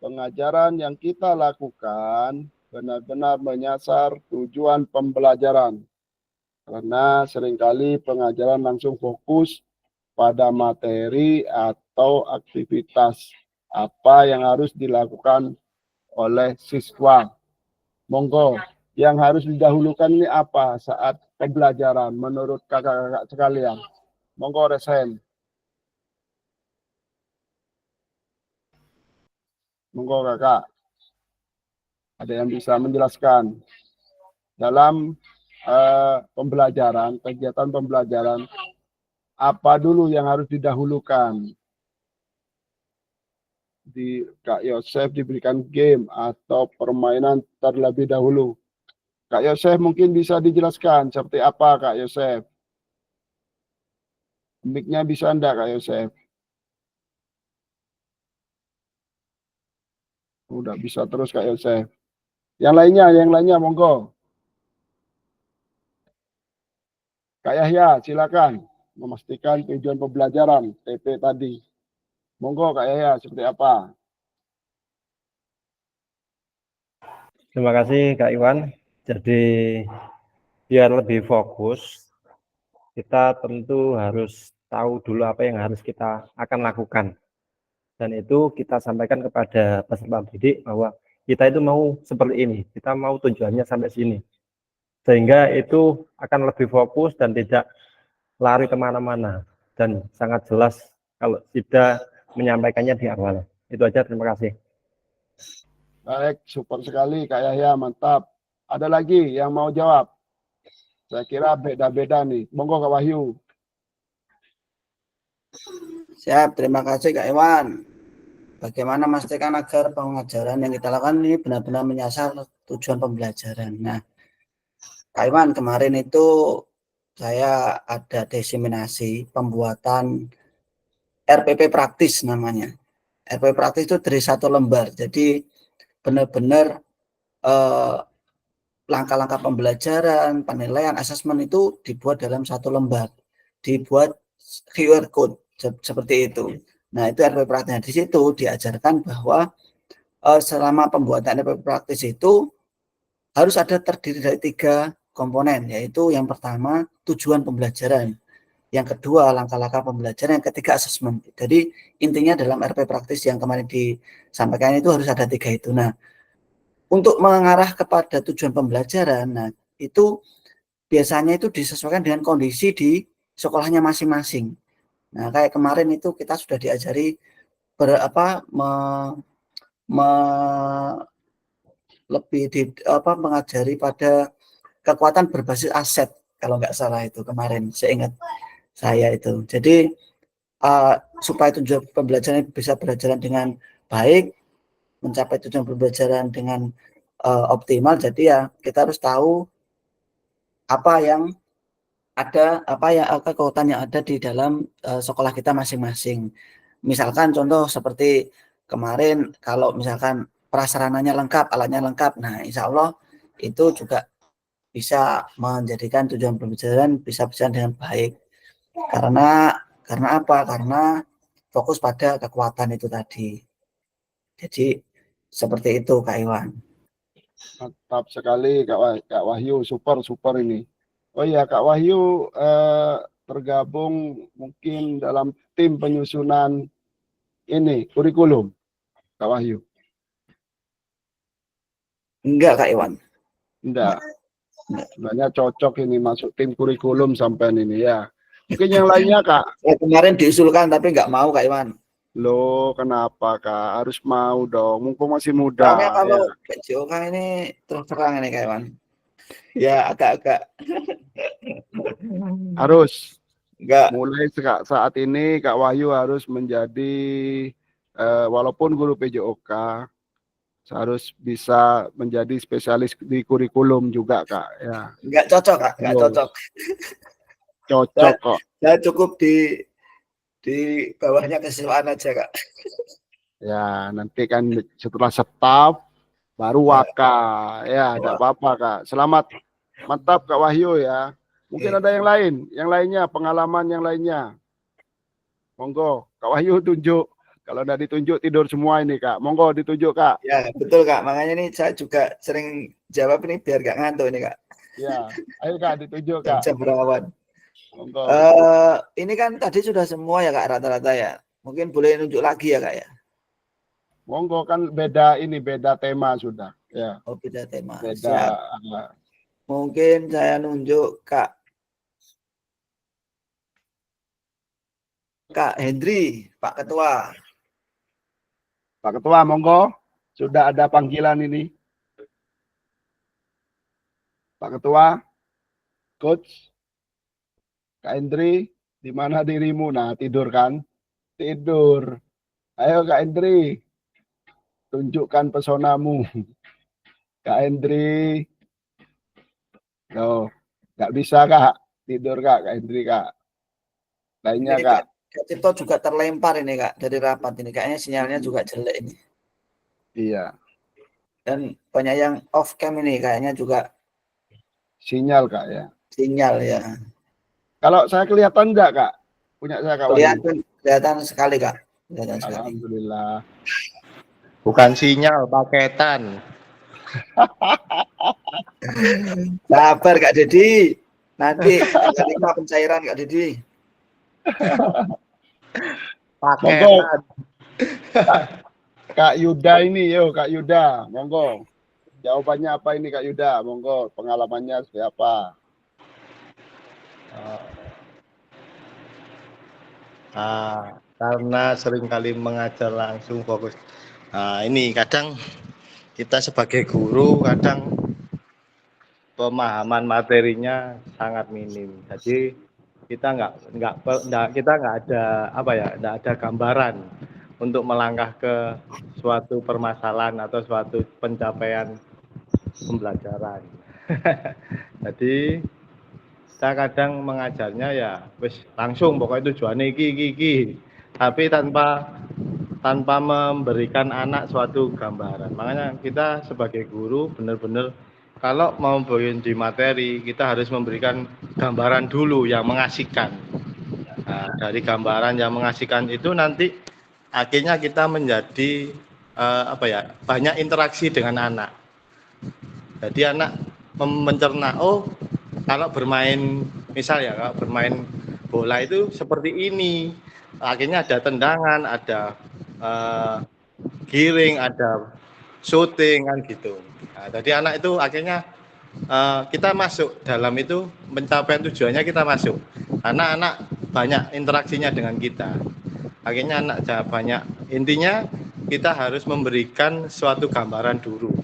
pengajaran yang kita lakukan benar-benar menyasar tujuan pembelajaran. Karena seringkali pengajaran langsung fokus pada materi atau aktivitas apa yang harus dilakukan oleh siswa. Monggo, yang harus didahulukan ini apa saat pembelajaran menurut kakak-kakak sekalian? Monggo resen. Monggo kakak. Ada yang bisa menjelaskan dalam pembelajaran, kegiatan pembelajaran, apa dulu yang harus didahulukan? Di Kak Yosef diberikan game atau permainan terlebih dahulu. Kak Yosef mungkin bisa dijelaskan seperti apa Kak Yosef? Mic-nya bisa enggak Kak Yosef? Udah bisa terus Kak Yosef. Yang lainnya monggo. Kak Yahya, silakan memastikan tujuan pembelajaran TP tadi. Monggo Kak Yahya, seperti apa? Terima kasih Kak Iwan. Jadi biar lebih fokus, kita tentu harus tahu dulu apa yang harus kita akan lakukan. Dan itu kita sampaikan kepada peserta didik bahwa kita itu mau seperti ini, kita mau tujuannya sampai sini. Sehingga itu akan lebih fokus dan tidak lari kemana-mana. Dan sangat jelas kalau tidak menyampaikannya di awal. Itu aja, terima kasih. Baik, super sekali Kak Yahya, mantap. Ada lagi yang mau jawab? Saya kira beda-beda nih. Monggo Kak Wahyu. Siap, terima kasih Kak Iwan. Bagaimana memastikan agar pengajaran yang kita lakukan ini benar-benar menyasar tujuan pembelajaran. Nah, Kak Iwan, kemarin itu saya ada diseminasi pembuatan RPP praktis namanya. RPP praktis itu dari 1 lembar. Jadi benar-benar langkah-langkah pembelajaran, penilaian, asesmen itu dibuat dalam 1 lembar. Dibuat QR code seperti itu. Nah, itu RPP praktis. Di situ diajarkan bahwa selama pembuatan RPP praktis itu harus ada terdiri dari 3 komponen, yaitu yang pertama tujuan pembelajaran, yang kedua langkah-langkah pembelajaran, yang ketiga asesmen. Jadi intinya dalam RPP praktis yang kemarin disampaikan itu harus ada 3 itu. Nah, untuk mengarah kepada tujuan pembelajaran, nah itu biasanya itu disesuaikan dengan kondisi di sekolahnya masing-masing. Nah, kayak kemarin itu kita sudah diajari mengajari pada kekuatan berbasis aset, kalau nggak salah itu kemarin, seingat saya itu. Jadi supaya tujuan pembelajaran bisa berjalan dengan baik, mencapai tujuan pembelajaran dengan optimal, jadi ya kita harus tahu apa yang ada, kekuatan yang ada di dalam sekolah kita masing-masing. Misalkan contoh seperti kemarin, kalau misalkan prasarananya lengkap, alatnya lengkap, nah insya Allah itu juga bisa menjadikan tujuan pembelajaran bisa berjalan dengan baik. Karena apa? Karena fokus pada kekuatan itu tadi. Jadi seperti itu Kak Iwan. Mantap sekali Kak Wahyu, super ini. Oh iya Kak Wahyu tergabung mungkin dalam tim penyusunan ini kurikulum Kak Wahyu. Enggak Kak Iwan. Enggak. Sebenarnya cocok ini masuk tim kurikulum sampai ini ya. Mungkin yang lainnya Kak. Kemarin diusulkan tapi nggak mau Kak Iwan. Loh, kenapa Kak? Harus mau dong, mumpung masih muda. Soalnya kalau Ya. PJOK ini terus terang ini Kak Iwan. Ya agak-agak. Harus. Enggak. Mulai saat ini Kak Wahyu harus menjadi walaupun guru PJOK harus bisa menjadi spesialis di kurikulum juga Kak ya. Enggak cocok Kak, enggak cocok. Cocok kok. Saya cukup di bawahnya keseluruhan aja Kak. Ya, nanti kan setelah staf baru waka. Ya, enggak apa-apa Kak. Selamat. Mantap Kak Wahyu ya. Mungkin ada yang lain, pengalaman yang lainnya. Monggo, Kak Wahyu tunjuk. Kalau udah ditunjuk tidur semua ini Kak. Monggo ditunjuk Kak. Ya betul Kak. Makanya ini saya juga sering jawab ini biar gak ngantuk ini Kak. Ya, ayo Kak ditunjuk Kak. Jam berawan. Monggo. Ini kan tadi sudah semua ya Kak rata-rata ya. Mungkin boleh nunjuk lagi ya Kak ya. Monggo kan beda tema sudah. Ya. Oh beda tema. Beda. Mungkin saya nunjuk Kak Hendri, Pak Ketua. Pak Ketua, monggo. Sudah ada panggilan ini. Pak Ketua, Coach, Kak Hendri, di mana dirimu? Nah, tidur kan? Tidur. Ayo Kak Hendri, tunjukkan pesonamu. Kak Hendri. Oh, nggak bisa Kak. Tidur Kak Hendri Kak. Lainnya Ini Kak. Kak Cipto juga terlempar ini Kak dari rapat ini. Kayaknya sinyalnya juga jelek ini. Iya. Dan banyak yang off cam ini kayaknya juga Sinyal Kak ya. sinyal ya. Kalau saya kelihatan enggak Kak? Punya saya Kak Wahyu. Kelihatan sekali Kak. Kelihatan sekali. Alhamdulillah. Bukan sinyal, paketan. Sabar Kak Dedi. Nanti tanggal 5 pencairan Kak Dedi. Paketan. Kak Yuda ini, yo Kak Yuda, monggo. Jawabannya apa ini Kak Yuda? Monggo, pengalamannya seperti apa? Karena seringkali mengajar langsung fokus. Nah, ini kadang kita sebagai guru kadang pemahaman materinya sangat minim. Jadi kita nggak ada apa ya, nggak ada gambaran untuk melangkah ke suatu permasalahan atau suatu pencapaian pembelajaran. Jadi kita kadang mengajarnya ya wis langsung pokoknya tujuannya iki. Tapi tanpa memberikan anak suatu gambaran. Makanya kita sebagai guru benar-benar kalau mau di materi kita harus memberikan gambaran dulu yang mengasihkan. Nah, dari gambaran yang mengasihkan itu nanti akhirnya kita menjadi banyak interaksi dengan anak. Jadi anak mencerna, oh kalau bermain kalau bermain bola itu seperti ini. Akhirnya ada tendangan, ada giring, ada shooting kan gitu. Nah, jadi anak itu akhirnya kita masuk dalam itu pencapaian tujuannya kita masuk. Anak-anak banyak interaksinya dengan kita. Akhirnya anak banyak. Intinya kita harus memberikan suatu gambaran dulu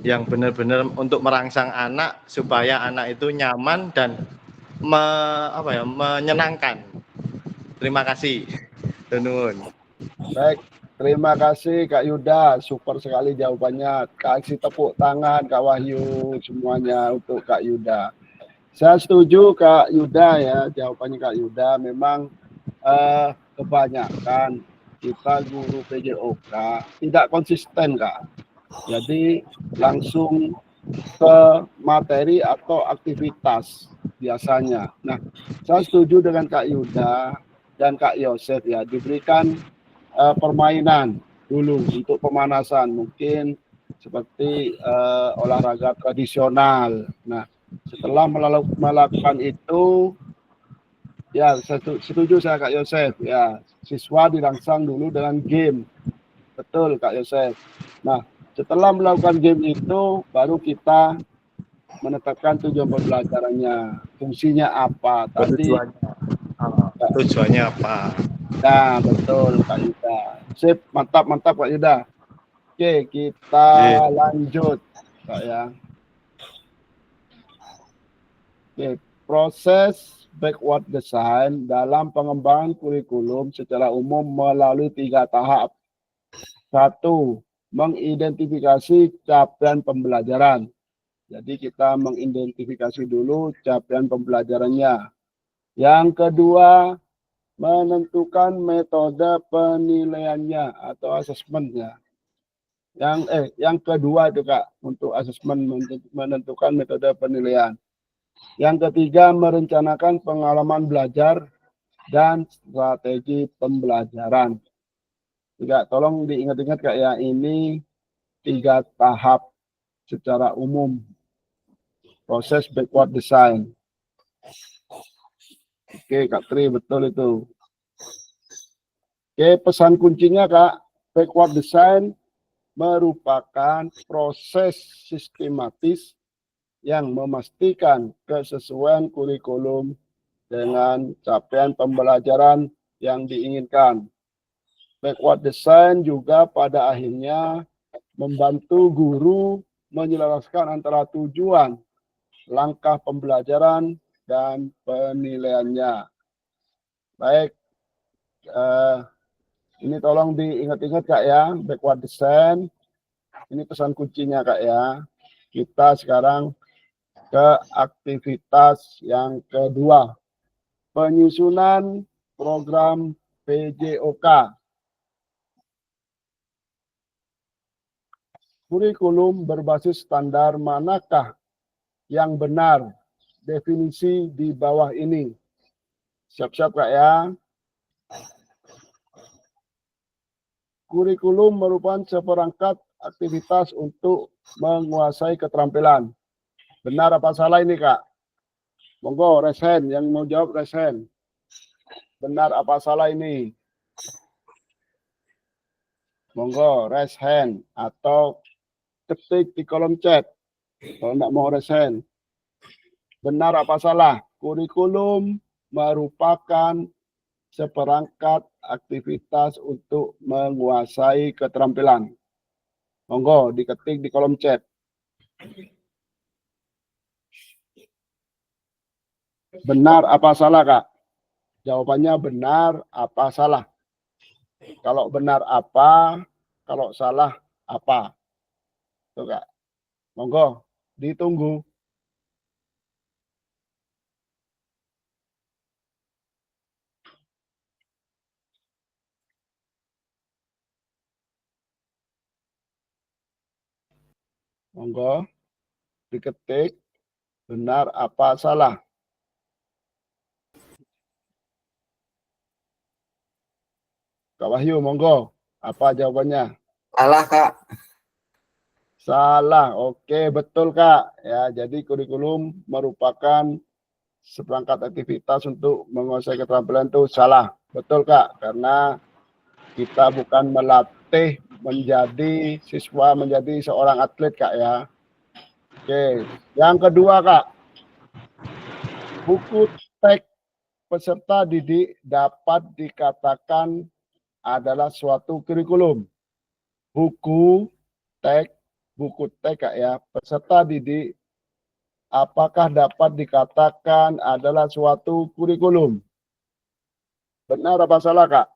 yang benar-benar untuk merangsang anak supaya anak itu nyaman dan menyenangkan. Terima kasih. Tenun. Baik, terima kasih Kak Yuda, super sekali jawabannya. Kasih tepuk tangan Kak Wahyu semuanya untuk Kak Yuda. Saya setuju Kak Yuda ya, jawabannya Kak Yuda. Memang kebanyakan kita guru PJOK tidak konsisten Kak. Jadi langsung ke materi atau aktivitas biasanya. Nah, saya setuju dengan Kak Yuda dan Kak Yosef ya, diberikan permainan dulu untuk pemanasan, mungkin seperti olahraga tradisional. Nah, setelah melakukan itu, ya setuju saya Kak Yosef ya, siswa dirangsang dulu dengan game. Betul Kak Yosef. Nah, setelah melakukan game itu, baru kita menetapkan tujuan pembelajarannya, fungsinya apa tadi. Tujuannya apa? Nah, betul Kak Yuda. Sip, mantap Kak Yuda. Oke, kita lanjut Kak ya. Oke, proses backward design dalam pengembangan kurikulum secara umum melalui 3 tahap. 1. Mengidentifikasi capaian pembelajaran. Jadi kita mengidentifikasi dulu capaian pembelajarannya. Yang kedua, menentukan metode penilaiannya atau asesmennya. Yang kedua itu Kak, untuk asesmen menentukan metode penilaian. Yang ketiga, merencanakan pengalaman belajar dan strategi pembelajaran. Juga tolong diingat-ingat Kak ya, ini 3 tahap secara umum proses backward design. Oke Kak Tri, betul itu. Oke, pesan kuncinya Kak, backward design merupakan proses sistematis yang memastikan kesesuaian kurikulum dengan capaian pembelajaran yang diinginkan. Backward design juga pada akhirnya membantu guru menyelaraskan antara tujuan, langkah pembelajaran, dan penilaiannya. Baik, ini tolong diingat-ingat Kak ya, backward design. Ini pesan kuncinya Kak ya. Kita sekarang ke aktivitas yang kedua. Penyusunan program PJOK. kurikulum berbasis standar manakah yang benar? Definisi di bawah ini. Siap-siap Kak ya. Kurikulum merupakan seperangkat aktivitas untuk menguasai keterampilan. Benar apa salah ini Kak? Monggo raise hand, yang mau jawab raise hand. Benar apa salah ini? Monggo raise hand atau ketik di kolom chat kalau tidak mau raise hand. Benar apa salah? Kurikulum merupakan seperangkat aktivitas untuk menguasai keterampilan. Monggo diketik di kolom chat. Benar apa salah Kak? Jawabannya benar apa salah? Kalau benar apa, kalau salah apa? Tuh Kak. Monggo ditunggu. Monggo diketik benar apa salah. Kak Wahyu, monggo. Apa jawabannya? Salah, Kak. Salah. Oke, betul Kak. Ya, jadi kurikulum merupakan seperangkat aktivitas untuk menguasai keterampilan itu salah. Betul Kak, karena kita bukan melatih menjadi siswa menjadi seorang atlet Kak ya. Oke, yang kedua Kak. Buku teks peserta didik dapat dikatakan adalah suatu kurikulum. Buku teks Kak ya, peserta didik apakah dapat dikatakan adalah suatu kurikulum? Benar apa salah Kak?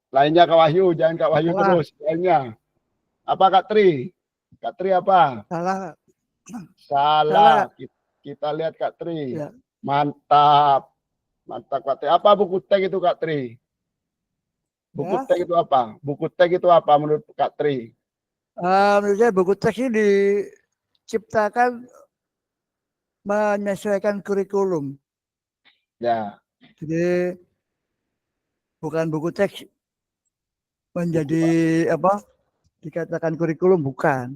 Lainnya Kak Wahyu, jangan Kak Wahyu Salah. terus. Lainnya. Apa Kak Tri? Kak Tri apa? Salah. Salah. Kita lihat Kak Tri. Ya. Mantap. Mantap Kak Tri. Apa buku teks itu Kak Tri? Buku Ya. teks itu apa? Buku teks itu apa menurut Kak Tri? Menurut saya buku teks ini diciptakan menyesuaikan kurikulum. Ya. Jadi bukan buku teks menjadi apa? Dikatakan kurikulum, bukan.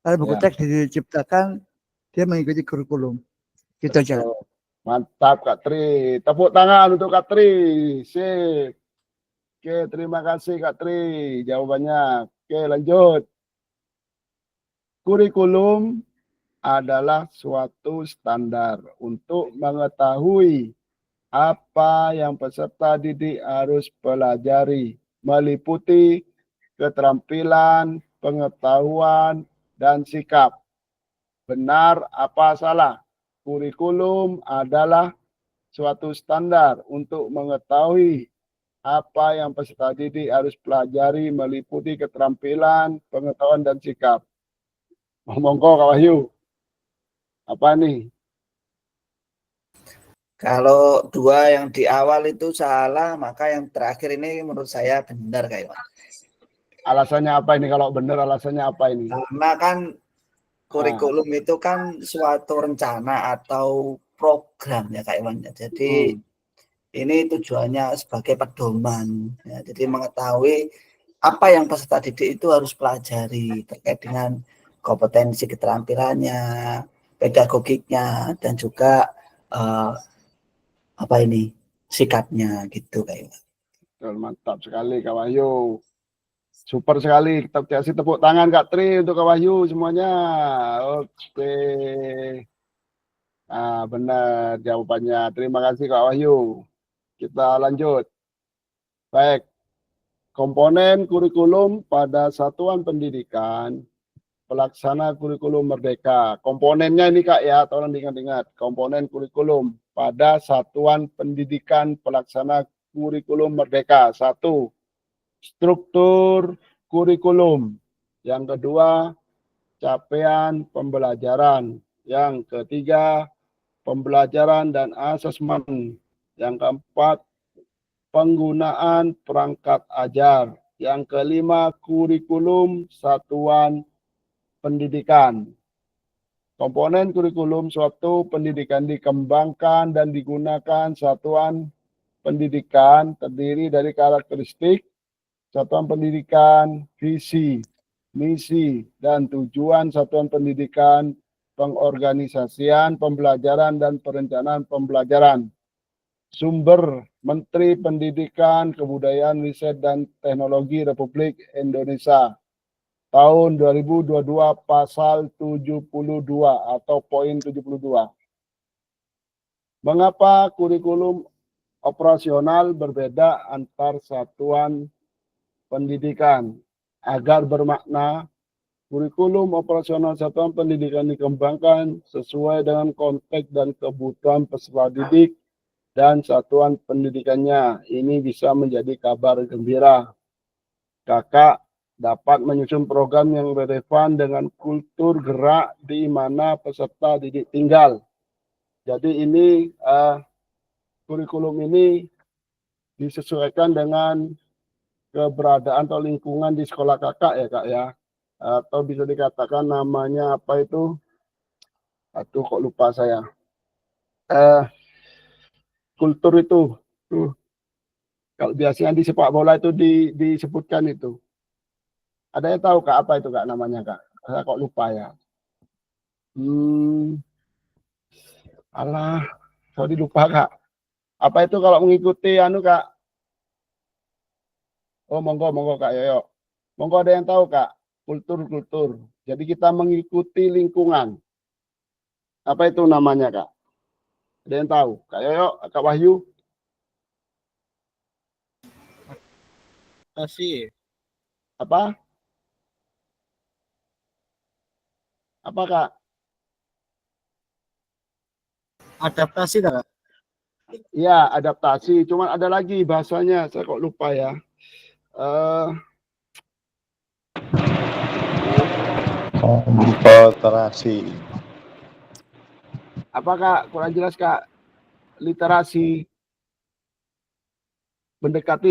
Karena buku Ya. teks diciptakan dia mengikuti kurikulum. Gitu aja. Mantap Kak Tri. Tepuk tangan untuk Kak Tri. Sip. Oke, terima kasih Kak Tri jawabannya. Oke, lanjut. Kurikulum adalah suatu standar untuk mengetahui apa yang peserta didik harus pelajari, meliputi keterampilan, pengetahuan, dan sikap. Benar apa salah? Kurikulum adalah suatu standar untuk mengetahui apa yang peserta didik harus pelajari, meliputi keterampilan, pengetahuan, dan sikap. Monggo Kak Wahyu. Apa nih? Kalau dua yang di awal itu salah, maka yang terakhir ini menurut saya benar, Kak Iwan. Alasannya apa ini? Kalau benar alasannya apa ini? Karena kan kurikulum itu kan suatu rencana atau program ya Kak Iwan. Jadi ini tujuannya sebagai pedoman. Ya, jadi mengetahui apa yang peserta didik itu harus pelajari terkait dengan kompetensi keterampilannya, pedagogiknya, dan juga sikapnya gitu Kak Iwan. Mantap sekali Kak Wahyu. Super sekali. Kita kasih tepuk tangan Kak Tri untuk Kak Wahyu semuanya. Oke. Nah, benar jawabannya. Terima kasih Kak Wahyu. Kita lanjut. Baik. Komponen kurikulum pada satuan pendidikan pelaksana kurikulum merdeka. Komponennya ini Kak ya, tolong diingat-ingat. Komponen kurikulum pada satuan pendidikan pelaksana kurikulum merdeka. 1. Struktur kurikulum. Yang kedua, capaian pembelajaran. Yang ketiga, pembelajaran dan asesmen. Yang keempat, penggunaan perangkat ajar. Yang kelima, kurikulum satuan pendidikan. Komponen kurikulum suatu pendidikan dikembangkan dan digunakan satuan pendidikan terdiri dari karakteristik satuan pendidikan, visi, misi, dan tujuan satuan pendidikan, pengorganisasian, pembelajaran, dan perencanaan pembelajaran. Sumber Menteri Pendidikan, Kebudayaan, Riset, dan Teknologi Republik Indonesia. Tahun 2022 pasal 72 atau poin 72. Mengapa kurikulum operasional berbeda antar satuan pendidikan? Agar bermakna, kurikulum operasional satuan pendidikan dikembangkan sesuai dengan konteks dan kebutuhan peserta didik dan satuan pendidikannya. Ini bisa menjadi kabar gembira. Kakak dapat menyusun program yang relevan dengan kultur gerak di mana peserta didik tinggal. Jadi ini kurikulum ini disesuaikan dengan keberadaan atau lingkungan di sekolah kakak ya kak ya. Atau bisa dikatakan namanya apa itu? Aduh kok lupa saya. Kultur itu. Kalau biasanya di sepak bola itu disebutkan itu. Ada yang tahu kak apa itu kak namanya kak? Saya kok lupa ya. Alah, sorry lupa kak. Apa itu kalau mengikuti anu kak? Oh monggo kak Yoyo. Monggo ada yang tahu kak? Kultur. Jadi kita mengikuti lingkungan. Apa itu namanya kak? Ada yang tahu? Kak Yoyo, Kak Wahyu? Kasih. Apa? Apa kak? Adaptasi kak? Ya, adaptasi. Cuman ada lagi bahasanya, saya kok lupa ya. Literasi. Apa kak? Kurang jelas kak. Literasi.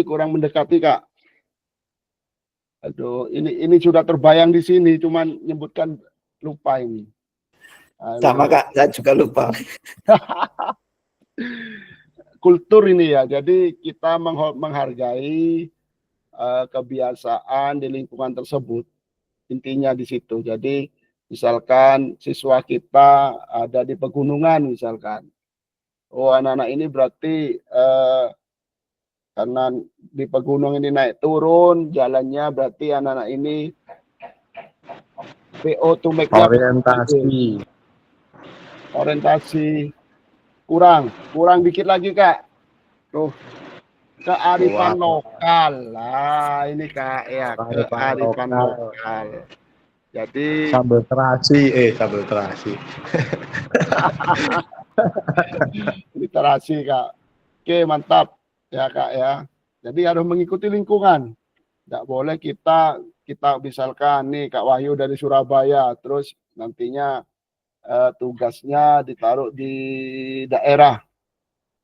Kurang mendekati kak. Aduh, ini sudah terbayang di sini, cuman nyebutkan lupa ini. Sama kak, saya juga lupa. Kultur ini ya, jadi kita menghargai kebiasaan di lingkungan tersebut. Intinya di situ. Jadi misalkan siswa kita ada di pegunungan misalkan. Oh anak-anak ini berarti karena di pegunungan ini naik turun jalannya, berarti anak-anak ini PO to make orientasi kurang dikit lagi kak. Tuh kearifan lokal lah ini kak ya, kearifan lokal. Jadi Sambal terasi. literasi kak. Oke mantap ya kak ya. Jadi harus mengikuti lingkungan. Tidak boleh kita misalkan nih Kak Wahyu dari Surabaya, terus nantinya tugasnya ditaruh di daerah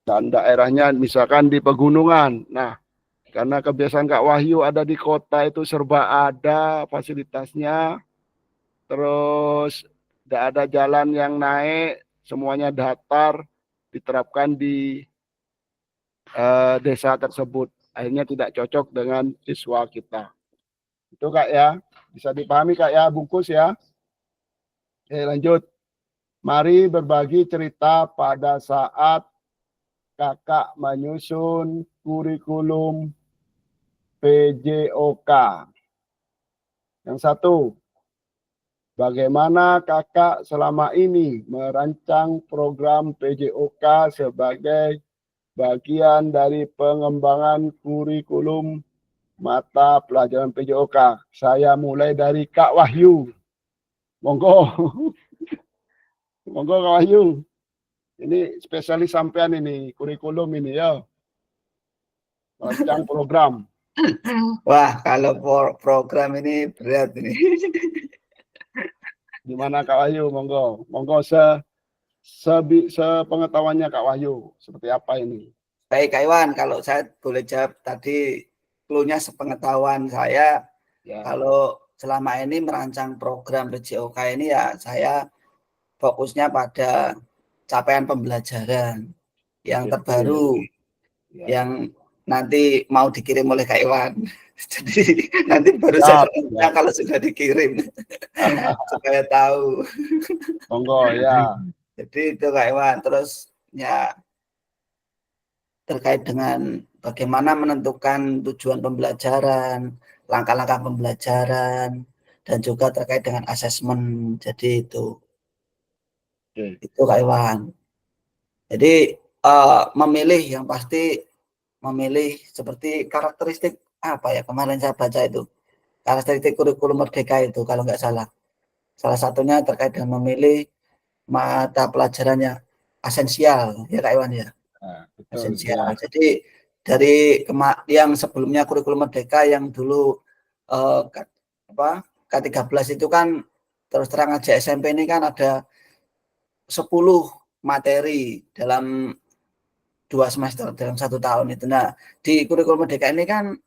dan daerahnya misalkan di pegunungan. Nah, karena kebiasaan Kak Wahyu ada di kota itu serba ada fasilitasnya, terus tidak ada jalan yang naik, semuanya datar, diterapkan di desa tersebut. Akhirnya tidak cocok dengan siswa kita. Itu kak ya, bisa dipahami kak ya, bungkus ya. Oke lanjut. Mari berbagi cerita pada saat kakak menyusun kurikulum PJOK. Yang satu, bagaimana kakak selama ini merancang program PJOK sebagai bagian dari pengembangan kurikulum mata pelajaran PJOK. Saya mulai dari Kak Wahyu. Monggo. Monggo Kak Wahyu. Ini spesialis sampean ini, kurikulum ini ya. Rancang program. Wah, kalau program ini berat ini. Gimana Kak Wahyu? Monggo. Monggo sepengetahuannya Kak Wahyu. Seperti apa ini? Baik Kak Iwan, kalau saya boleh jawab tadi clue-nya sepengetahuan saya, Ya. kalau selama ini merancang program PJOK ini ya saya fokusnya pada capaian pembelajaran yang Gitu, terbaru, ya. yang nanti mau dikirim oleh Kak Iwan. Jadi nanti baru saya Siap. kalau sudah dikirim supaya tahu. Monggo ya. Jadi itu Kak Iwan. Terus ya terkait dengan bagaimana menentukan tujuan pembelajaran, langkah-langkah pembelajaran, dan juga terkait dengan asesmen. Jadi itu Kak Iwan. Jadi memilih yang pasti memilih seperti karakteristik apa ya, kemarin saya baca itu karakteristik kurikulum merdeka itu kalau nggak salah. Salah satunya terkait dengan memilih mata pelajaran yang esensial ya Kak Iwan ya. Nah, betul, Esensial. ya. Jadi dari yang sebelumnya kurikulum merdeka yang dulu K13 itu kan terus terang aja SMP ini kan ada 10 materi dalam 2 semester dalam 1 tahun itu. Nah, di kurikulum merdeka ini kan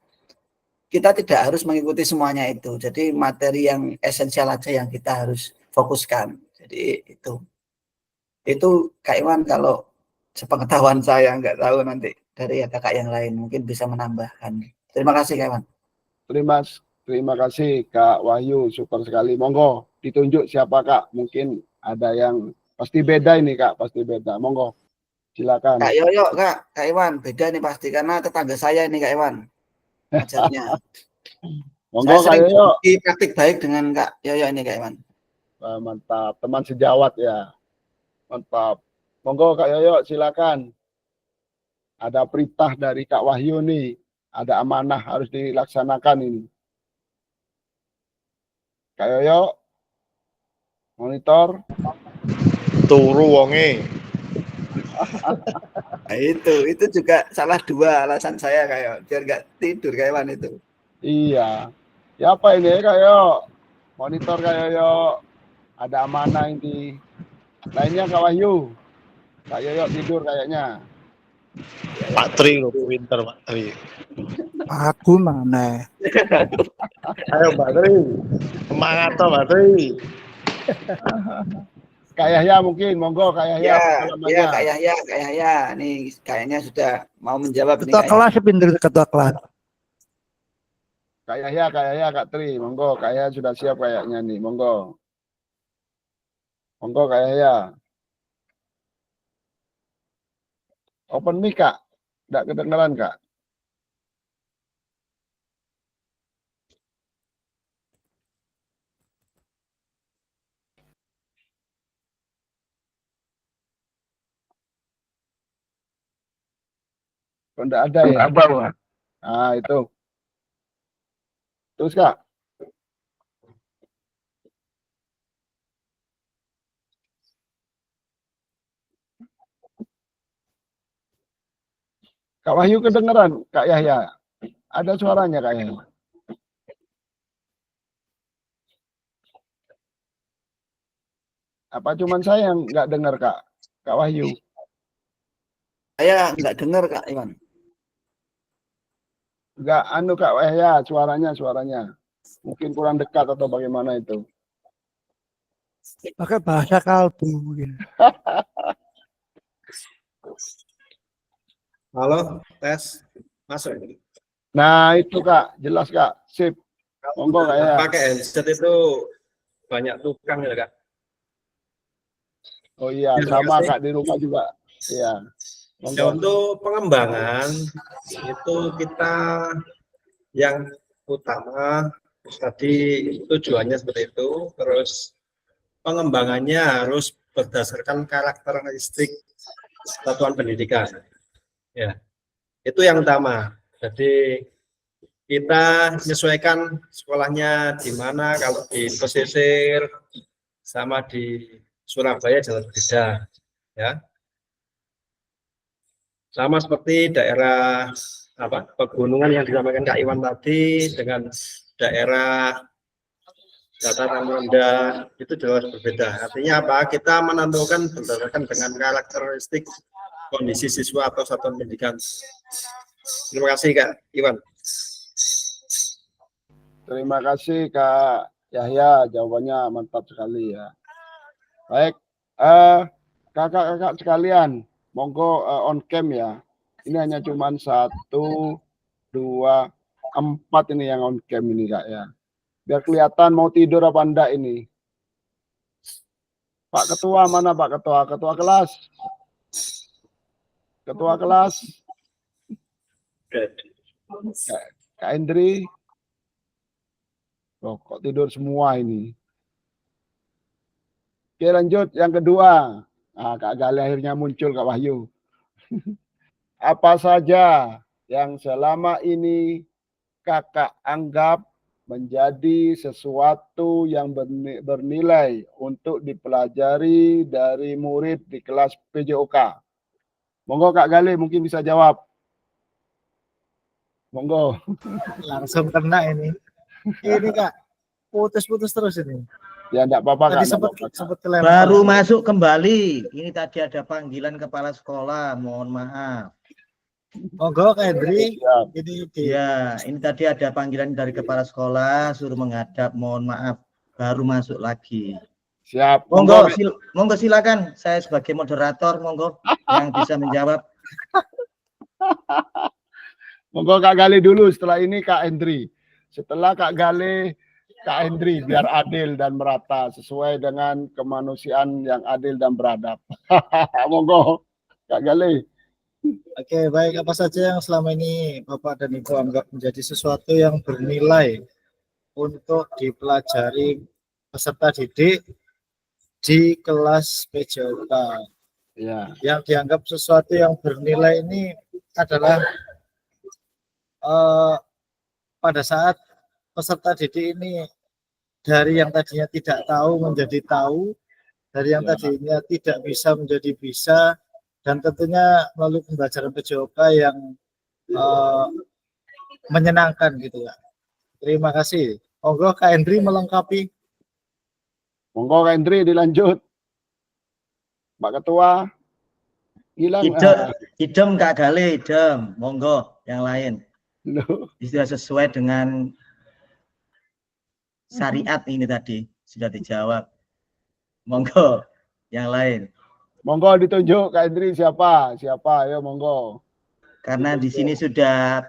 kita tidak harus mengikuti semuanya itu. Jadi materi yang esensial aja yang kita harus fokuskan. Jadi itu Kak Iwan kalau sepengetahuan saya, nggak tahu nanti dari kakak yang lain mungkin bisa menambahkan. Terima kasih Kak Iwan. Terima kasih Kak Wahyu, super sekali. Monggo ditunjuk siapa Kak? Mungkin ada yang pasti beda ini Kak, pasti beda. Monggo, silakan. Kak Yoyo, Kak Iwan, beda nih pasti karena tetangga saya ini Kak Iwan ajarnya. Monggo Saya Kak sering Yoyo. praktik baik dengan Kak Yoyo ini Kak Iwan. Mantap, teman sejawat ya. Mantap. Monggo Kak Yoyo, silakan. Ada perintah dari Kak Wahyu nih, ada amanah harus dilaksanakan ini. Kak Yoyo, monitor. Turu wonge. Nah, itu juga salah 2 alasan saya kayak biar nggak tidur Kak Iwan itu. Iya. Siapa ini Kak Yoyo? Monitor Kak Yoyo. Ada amanah ini. Lainnya Kak Wahyu. Kak Yoyo tidur kayaknya. Pak Tri lho, pinter Pak Tri. Aku mana? Ayo Pak Tri. Semangat toh Pak Tri. Kak Yahya mungkin, monggo Kak Yahya. Ya Kak Yahya. Nih kayaknya sudah mau menjawab Ketua kelas pinter ketua kelas. Kak Yahya, Kak Tri, monggo. Kak Yahya sudah siap kayaknya nih, monggo. Monggo Kak Yahya. Open mic Kak, tidak kedengaran Kak. Kok enggak ada ya? Nah, itu. Terus Kak. Kak Wahyu kedengeran, Kak Yahya. Ada suaranya Kak Yahya. Apa cuman saya yang nggak dengar Kak Wahyu? Saya nggak dengar Kak Iwan. Nggak Kak Yahya, suaranya. Mungkin kurang dekat atau bagaimana itu. Pakai bahasa kalbu mungkin. Halo, tes. Masuk. Nah, itu Kak, jelas Kak. Sip. Monggo Kak Yahya. Pakai headset itu banyak tukang ya, Kak. Oh iya, sama Kak di rumah juga. Iya. Ya, untuk pengembangan itu kita yang utama tadi tujuannya seperti itu, terus pengembangannya harus berdasarkan karakteristik satuan pendidikan. Ya, itu yang utama. Jadi kita menyesuaikan sekolahnya di mana, kalau di pesisir sama di Surabaya jelas beda, ya. Sama seperti daerah pegunungan yang disampaikan Kak Iwan tadi dengan daerah dataran rendah itu jelas berbeda. Artinya apa? Kita menentukan berdasarkan dengan karakteristik kondisi siswa atau satuan pendidikan. Terima kasih Kak Iwan. Terima kasih Kak Yahya, jawabannya mantap sekali ya. Baik, kakak-kakak sekalian, monggo on cam ya. Ini hanya cuman 1, 2, 4 ini yang on cam ini Kak ya. Biar kelihatan mau tidur apa enggak ini. Pak Ketua mana Pak Ketua? Ketua kelas. Ketua kelas. Kak Hendri. Oh, kok tidur semua ini. Oke lanjut yang kedua. Nah, Kak Gali akhirnya muncul Kak Wahyu. Apa saja yang selama ini kakak anggap menjadi sesuatu yang bernilai untuk dipelajari dari murid di kelas PJOK? Monggo Kak Gali mungkin bisa jawab. Monggo. Langsung kena ini. Ini Kak, putus-putus terus ini. Ya enggak apa-apa Tadi Kak. sempat kelempar. Baru masuk kembali. Ini tadi ada panggilan kepala sekolah. Mohon maaf. Monggo Kak Hendri. Ya, ini tadi ada panggilan dari kepala sekolah, suruh menghadap. Mohon maaf, baru masuk lagi. Siap. Monggo silakan. Saya sebagai moderator, monggo yang bisa menjawab. Monggo Kak Gali dulu. Setelah ini Kak Hendri. Setelah Kak Gali, Kak Hendri, biar adil dan merata sesuai dengan kemanusiaan yang adil dan beradab. Monggo Kak Gali. Oke, baik. Apa saja yang selama ini Bapak dan Ibu anggap menjadi sesuatu yang bernilai untuk dipelajari peserta didik di kelas PJOK? Ya. Yang dianggap sesuatu yang bernilai ini adalah pada saat peserta didik ini dari yang tadinya tidak tahu menjadi tahu, dari yang tadinya tidak bisa menjadi bisa, dan tentunya melalui pembelajaran PJOK yang menyenangkan gitu ya. Terima kasih. Monggo Kak Hendri melengkapi. Monggo Kak Hendri dilanjut. Pak Ketua. Hilang. Idem Kak Gali, idem. Monggo yang lain. Sudah sesuai dengan syariat ini tadi. Sudah dijawab. Monggo yang lain. Monggo ditunjuk Kak Hendri siapa? Siapa? Ayo monggo. Karena di sini sudah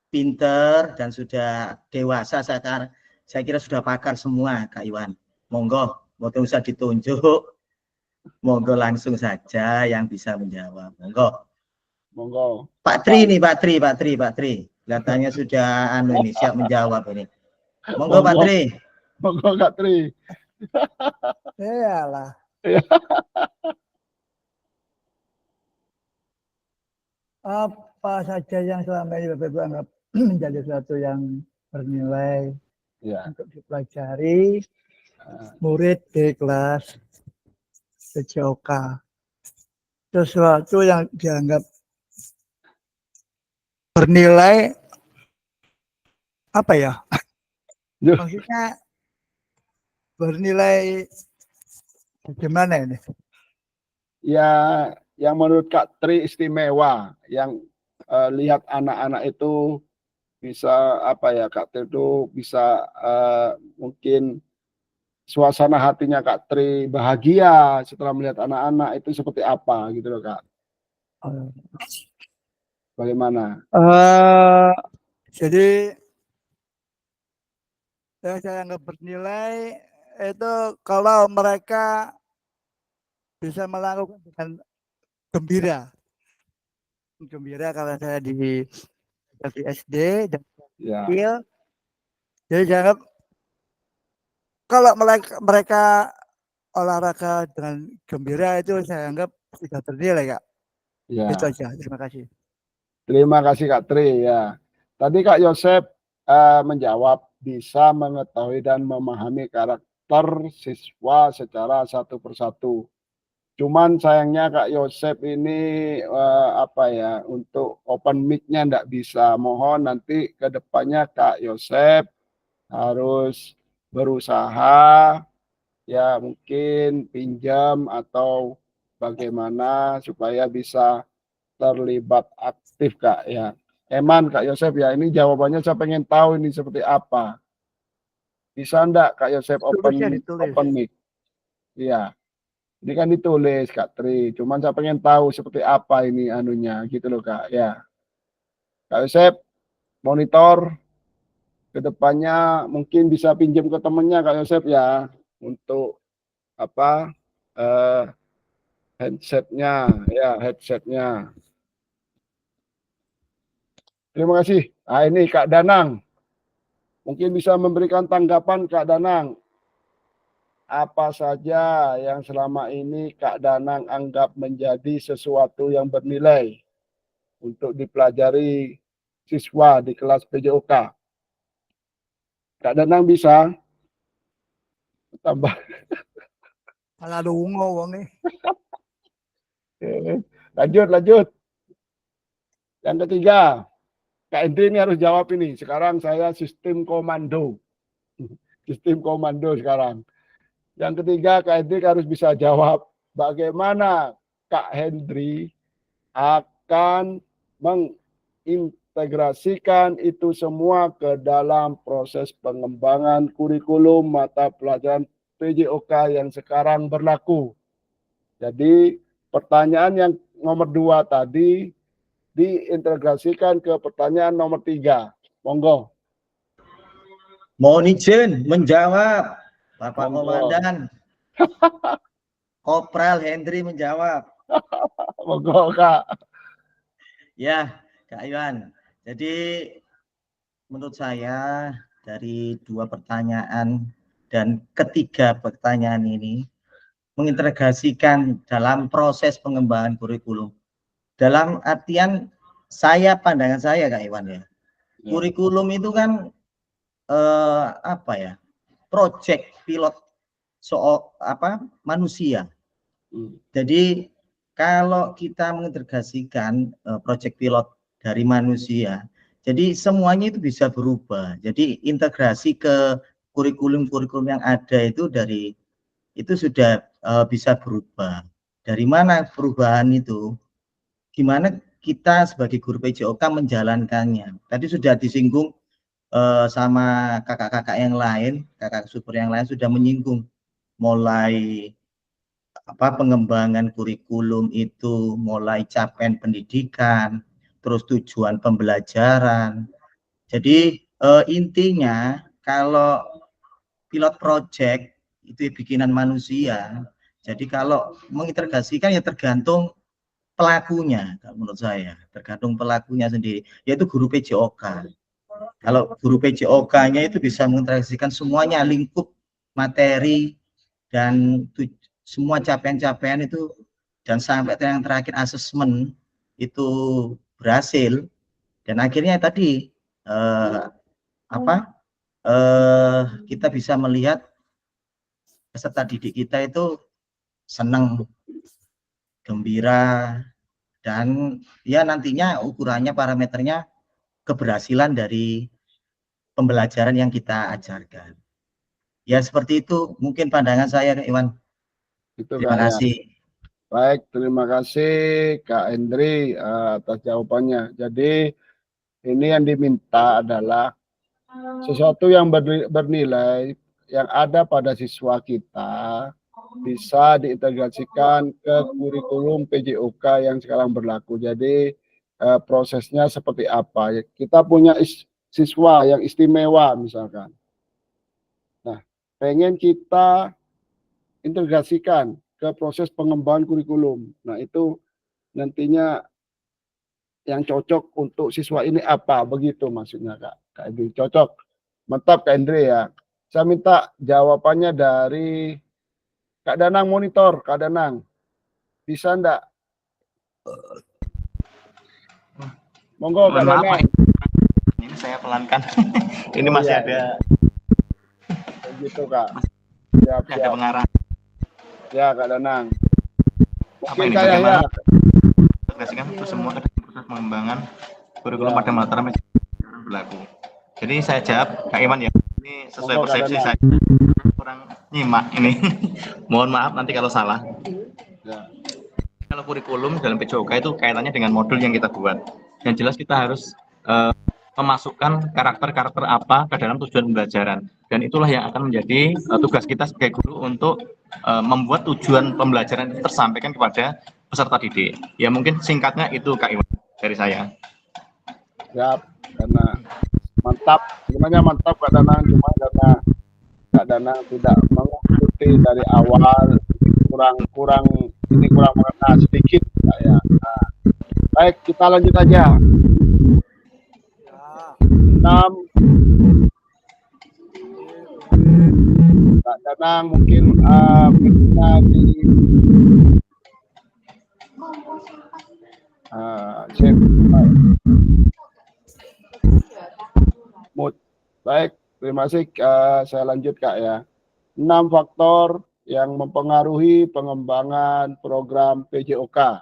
pinter dan sudah dewasa sekarang. Saya kira sudah pakar semua Kak Iwan. Monggo, mau usah ditunjuk. Monggo langsung saja yang bisa menjawab. Monggo. Monggo. Pak Tri nih, Pak Tri. Kelihatannya sudah ini siap menjawab ini. Monggo Pak Tri. Monggo Kak Tri. Iyalah. Apa saja yang selama ini Bapak Ibu anggap menjadi sesuatu yang bernilai untuk dipelajari murid di kelas PJOK. Sesuatu yang dianggap bernilai apa ya? Maksudnya bernilai bagaimana ini? Ya, yang menurut Kak Tri istimewa, yang lihat anak-anak itu bisa apa ya, Kak Tri itu bisa mungkin suasana hatinya Kak Tri bahagia setelah melihat anak-anak itu seperti apa gitu loh Kak. Bagaimana? Jadi saya anggap bernilai itu kalau mereka bisa melakukan dengan gembira kalau saya di SD dan kecil. Jadi saya anggap kalau mereka olahraga dengan gembira itu saya anggap sudah bernilai Kak. Ya. Itu aja. Terima kasih. Terima kasih Kak Tri ya. Tadi Kak Yosep menjawab bisa mengetahui dan memahami karakter siswa secara satu persatu. Cuman sayangnya Kak Yosep ini apa ya, untuk open mic-nya enggak bisa. Mohon nanti ke depannya Kak Yosep harus berusaha ya, mungkin pinjam atau bagaimana supaya bisa terlibat aktif Kak ya. Eman Kak Yosep ya, ini jawabannya saya pengen tahu ini seperti apa. Bisa enggak Kak Yosep Tulisnya open ditulis. mic? Iya. Ini kan ditulis Kak Tri. Cuman saya pengen tahu seperti apa ini anunya gitu loh Kak. Ya. Kak Yosep monitor kedepannya mungkin bisa pinjam ke temennya Kak Yosep ya untuk apa headsetnya. Terima kasih. Nah ini Kak Danang. Mungkin bisa memberikan tanggapan Kak Danang. Apa saja yang selama ini Kak Danang anggap menjadi sesuatu yang bernilai untuk dipelajari siswa di kelas PJOK. Kak Danang bisa tambah. Malah lungo wong nih. Lanjut. Yang ketiga, Kak Hendri ini harus jawab ini. Sekarang saya sistem komando. Sistem komando sekarang. Yang ketiga, Kak Hendri harus bisa jawab bagaimana Kak Hendri akan mengintegrasikan itu semua ke dalam proses pengembangan kurikulum mata pelajaran PJOK yang sekarang berlaku. Jadi pertanyaan yang nomor 2 tadi diintegrasikan ke pertanyaan nomor 3. Monggo. Mohon izin menjawab, Bapak Monggo. Komandan. Kopral Hendri menjawab. Monggo Kak. Ya, Kak Iwan. Jadi menurut saya dari 2 pertanyaan dan ketiga pertanyaan ini mengintegrasikan dalam proses pengembangan kurikulum. Dalam artian pandangan saya Kak Iwan ya. Kurikulum itu kan project pilot soal manusia. Jadi kalau kita mengintegrasikan project pilot dari manusia, jadi semuanya itu bisa berubah. Jadi integrasi ke kurikulum-kurikulum yang ada itu sudah bisa berubah. Dari mana perubahan itu? Gimana kita sebagai guru PJOK menjalankannya? Tadi sudah disinggung sama kakak-kakak yang lain, kakak super yang lain sudah menyinggung mulai pengembangan kurikulum itu, mulai capaian pendidikan, terus tujuan pembelajaran. Jadi intinya kalau pilot project itu bikinan manusia. Jadi kalau mengintegrasikan ya tergantung pelakunya, menurut saya tergantung pelakunya sendiri, yaitu guru PJOK. Kalau guru PJOK-nya itu bisa mengintegrasikan semuanya, lingkup materi dan semua capaian-capaian itu, dan sampai yang terakhir asesmen itu berhasil, dan akhirnya tadi kita bisa melihat peserta didik kita itu senang, gembira, dan ya nantinya ukurannya, parameternya keberhasilan dari pembelajaran yang kita ajarkan. Ya seperti itu mungkin pandangan saya Kak Iwan. Terima kasih. Baik, terima kasih Kak Hendri atas jawabannya. Jadi ini yang diminta adalah sesuatu yang bernilai yang ada pada siswa kita bisa diintegrasikan ke kurikulum PJOK yang sekarang berlaku. Jadi prosesnya seperti apa? Kita punya siswa yang istimewa misalkan. Nah, pengen kita integrasikan ke proses pengembangan kurikulum. Nah, itu nantinya yang cocok untuk siswa ini apa? Begitu maksudnya Kak Hendri. Cocok. Mantap Kak Hendri ya. Saya minta jawabannya dari Kak Danang monitor. Kak Danang. Bisa enggak? Monggo Kak Danang. Ini saya pelankan. Ini masih ada. Begitu Kak. Siap. Ada pengarah. Ya Kak Danang. Mungkin bagaimana integrasikan itu semua ke proses pengembangan kurikulum pada mataram yang berlaku. Jadi saya jawab Kak Iwan ya. Ini sesuai persepsi saya. Kurang nyimak ini. Mohon maaf nanti kalau salah. Ya. Kalau kurikulum dalam PJOK itu kaitannya dengan modul yang kita buat. Yang jelas kita harus memasukkan karakter-karakter apa ke dalam tujuan pembelajaran. Dan itulah yang akan menjadi tugas kita sebagai guru untuk membuat tujuan pembelajaran itu tersampaikan kepada peserta didik. Ya mungkin singkatnya itu Kak Iwan dari saya. Siap, karena mantap, sebenarnya mantap Kak Danang, cuma karena Kak Danang tidak mengikuti dari awal, kurang mengena sedikit ya. Nah, baik, kita lanjut aja. 6 Kak Danang mungkin bisa di save. Mood. Baik, terima kasih. Saya lanjut Kak ya. 6 faktor yang mempengaruhi pengembangan program PJOK.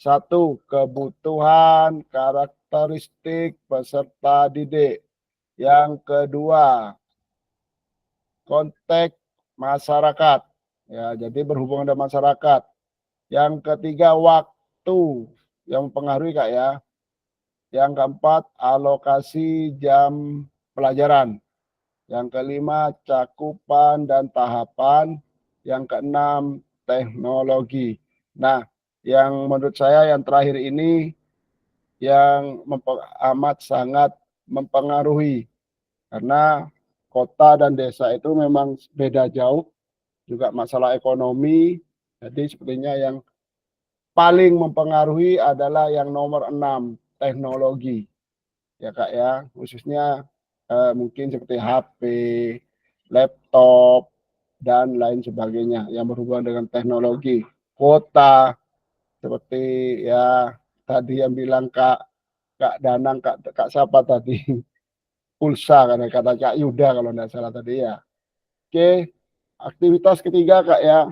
1. Kebutuhan karakteristik peserta didik. Yang kedua, konteks masyarakat. Ya, jadi berhubungan dengan masyarakat. Yang ketiga, waktu yang mempengaruhi Kak ya. Yang keempat, alokasi jam pelajaran. Yang kelima, cakupan dan tahapan. Yang keenam, teknologi. Nah, yang menurut saya yang terakhir ini yang amat sangat mempengaruhi. Karena kota dan desa itu memang beda jauh. Juga masalah ekonomi. Jadi sepertinya yang paling mempengaruhi adalah yang nomor 6, teknologi. Ya Kak ya, khususnya mungkin seperti HP, laptop, dan lain sebagainya yang berhubungan dengan teknologi. Kuota, seperti ya tadi yang bilang Kak Danang, Kak siapa tadi? Pulsa, karena kata Kak Yuda kalau tidak salah tadi ya. Oke, aktivitas ketiga Kak ya,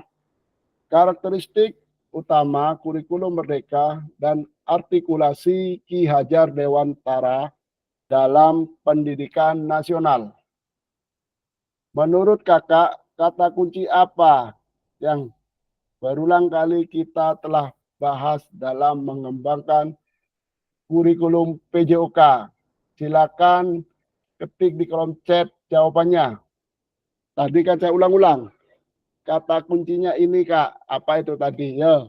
karakteristik utama kurikulum merdeka dan artikulasi Ki Hajar Dewantara dalam pendidikan nasional. Menurut Kakak, kata kunci apa yang berulang kali kita telah bahas dalam mengembangkan kurikulum PJOK? Silakan ketik di kolom chat jawabannya. Tadi kan saya ulang-ulang. Kata kuncinya ini Kak, apa itu tadi? Yo.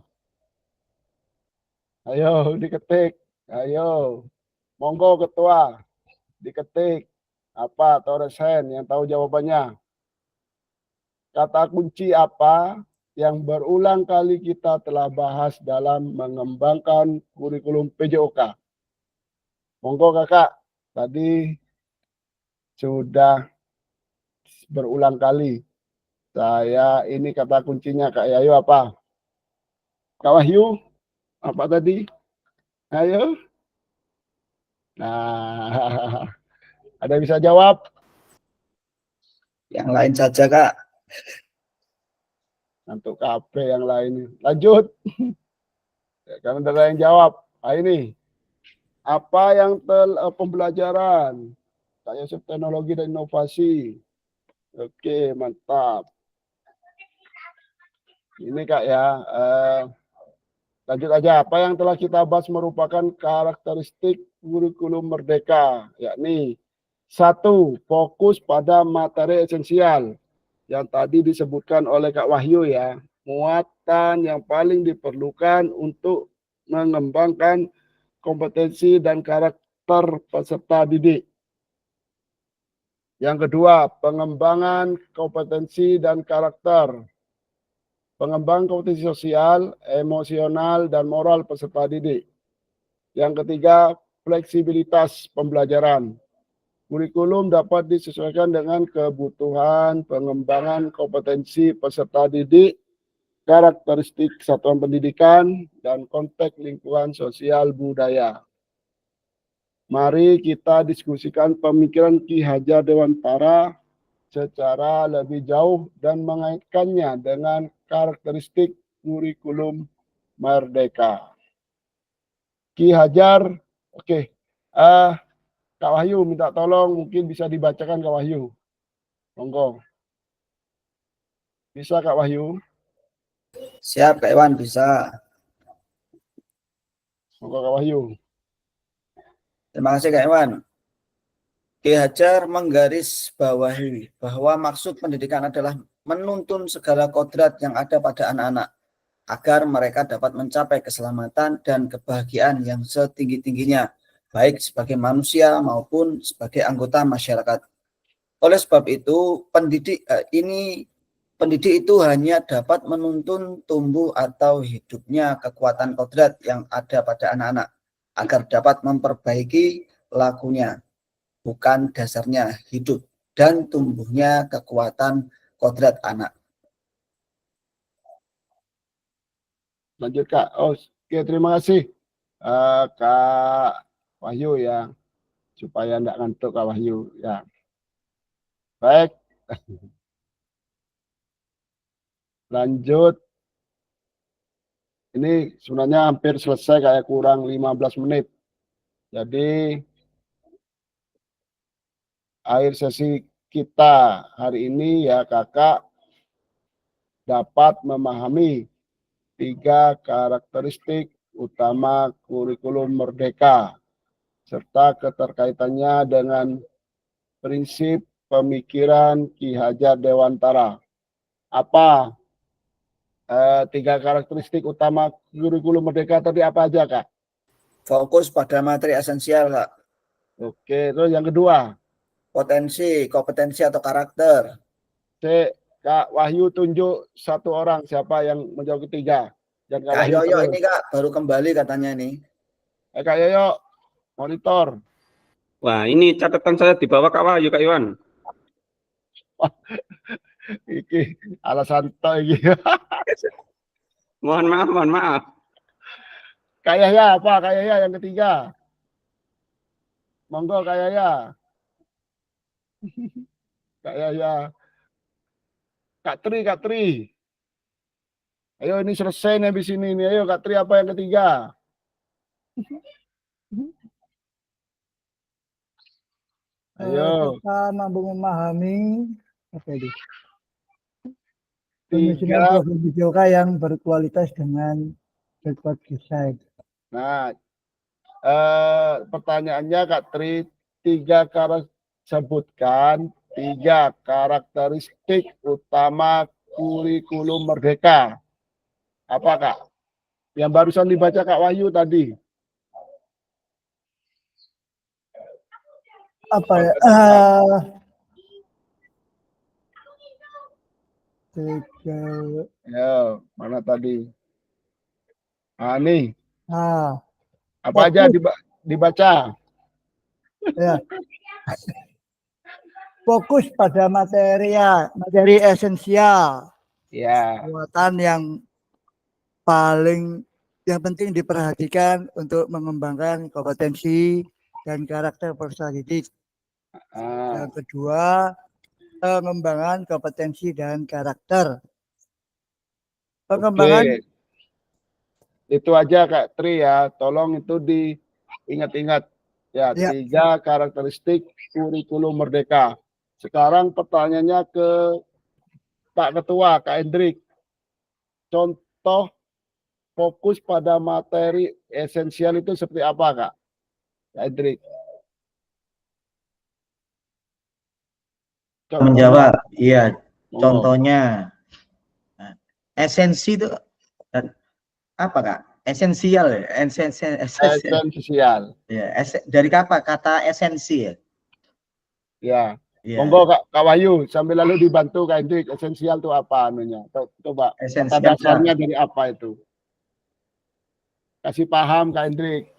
Ayo diketik. Ayo. Monggo ketua. Diketik. Apa Torresen yang tahu jawabannya? Kata kunci apa yang berulang kali kita telah bahas dalam mengembangkan kurikulum PJOK? Monggo Kakak, tadi sudah berulang kali. Saya ini kata kuncinya Kak Yayu apa? Kak Wahyu, apa tadi? Ayo. Nah, ada yang bisa jawab? Yang lain saja Kak. Untuk KP yang lain. Lanjut. Karena ada yang jawab. Nah, ini. Apa yang pembelajaran? Kak Yosef teknologi dan inovasi. Oke, mantap. Ini Kak ya. Lanjut aja. Apa yang telah kita bahas merupakan karakteristik kurikulum merdeka. Yakni 1. Fokus pada materi esensial. Yang tadi disebutkan oleh Kak Wahyu ya. Muatan yang paling diperlukan untuk mengembangkan kompetensi dan karakter peserta didik. Yang kedua, pengembangan kompetensi dan karakter. Pengembangan kompetensi sosial, emosional, dan moral peserta didik. Yang ketiga, fleksibilitas pembelajaran. Kurikulum dapat disesuaikan dengan kebutuhan pengembangan kompetensi peserta didik, karakteristik satuan pendidikan, dan konteks lingkungan sosial budaya. Mari kita diskusikan pemikiran Ki Hajar Dewantara secara lebih jauh dan mengaitkannya dengan karakteristik kurikulum merdeka. Ki Hajar, oke. Kak Wahyu minta tolong, mungkin bisa dibacakan Kak Wahyu. Monggo. Bisa Kak Wahyu? Siap Kak Iwan, bisa. Monggo Kak Wahyu. Terima kasih Kak Iwan. Ki Hajar menggarisbawahi bahwa maksud pendidikan adalah menuntun segala kodrat yang ada pada anak-anak agar mereka dapat mencapai keselamatan dan kebahagiaan yang setinggi-tingginya, baik sebagai manusia maupun sebagai anggota masyarakat. Oleh sebab itu, pendidik itu hanya dapat menuntun tumbuh atau hidupnya kekuatan kodrat yang ada pada anak-anak agar dapat memperbaiki lakunya, bukan dasarnya hidup dan tumbuhnya kekuatan kodrat anak. Lanjut Kak. Oh, oke, terima kasih Kak Wahyu ya, supaya enggak ngantuk Kak Wahyu ya. Baik. Lanjut. Ini sebenarnya hampir selesai, kayak kurang 15 menit. Jadi akhir sesi kita hari ini ya Kakak dapat memahami 3 karakteristik utama kurikulum Merdeka serta keterkaitannya dengan prinsip pemikiran Ki Hajar Dewantara. Apa 3 karakteristik utama kurikulum Merdeka tadi apa aja Kak? Fokus pada materi esensial, Kak. Oke, terus yang kedua? Potensi, kompetensi atau karakter. Kak Wahyu tunjuk 1 orang, siapa yang menjawab ketiga? Dan Kak Yoyo ini Kak, baru kembali katanya nih. Kak Yoyo, monitor. Wah, ini catatan saya di bawah Kak Wahyu, Kak Iwan. Iki alasan toh iki. Mohon maaf. Kak Yahya apa? Kak Yahya yang ketiga. Monggo Kak Yahya. Kak Yahya. Kak Tri. Ayo ini selesai nih habis ini nih. Ayo Kak Tri apa yang ketiga? Ayo. Kita mampu memahami apa itu? 3 profil videoka yang berkualitas dengan record design. Nah, pertanyaannya Kak Tri, sebutkan 3 karakteristik utama kurikulum Merdeka. Apa Kak? Yang barusan dibaca Kak Wahyu tadi. Apa ya? Ya, mana tadi? Nih. Apa Fokus. aja dibaca? Ya. Fokus pada materi esensial. Ya. Kekuatan yang penting diperhatikan untuk mengembangkan kompetensi dan karakter peserta didik. Yang kedua, pengembangan kompetensi dan karakter. Pengembangan. Oke. Itu aja Kak Tri ya, tolong itu diingat-ingat ya, 3 karakteristik kurikulum Merdeka. Sekarang pertanyaannya ke Pak Ketua, Kak Hendrik. Contoh fokus pada materi esensial itu seperti apa Kak? Kak Hendrik. Menjawab, iya. Contohnya, esensi itu apa Kak? Esensial ya? Esensial. Ya, dari kata esensi ya? Ya. Monggo Kak Wahyu, sambil lalu dibantu Kak Hendrik, esensial itu apa anunya? Coba, kata dasarnya dari apa itu? Kasih paham Kak Hendrik.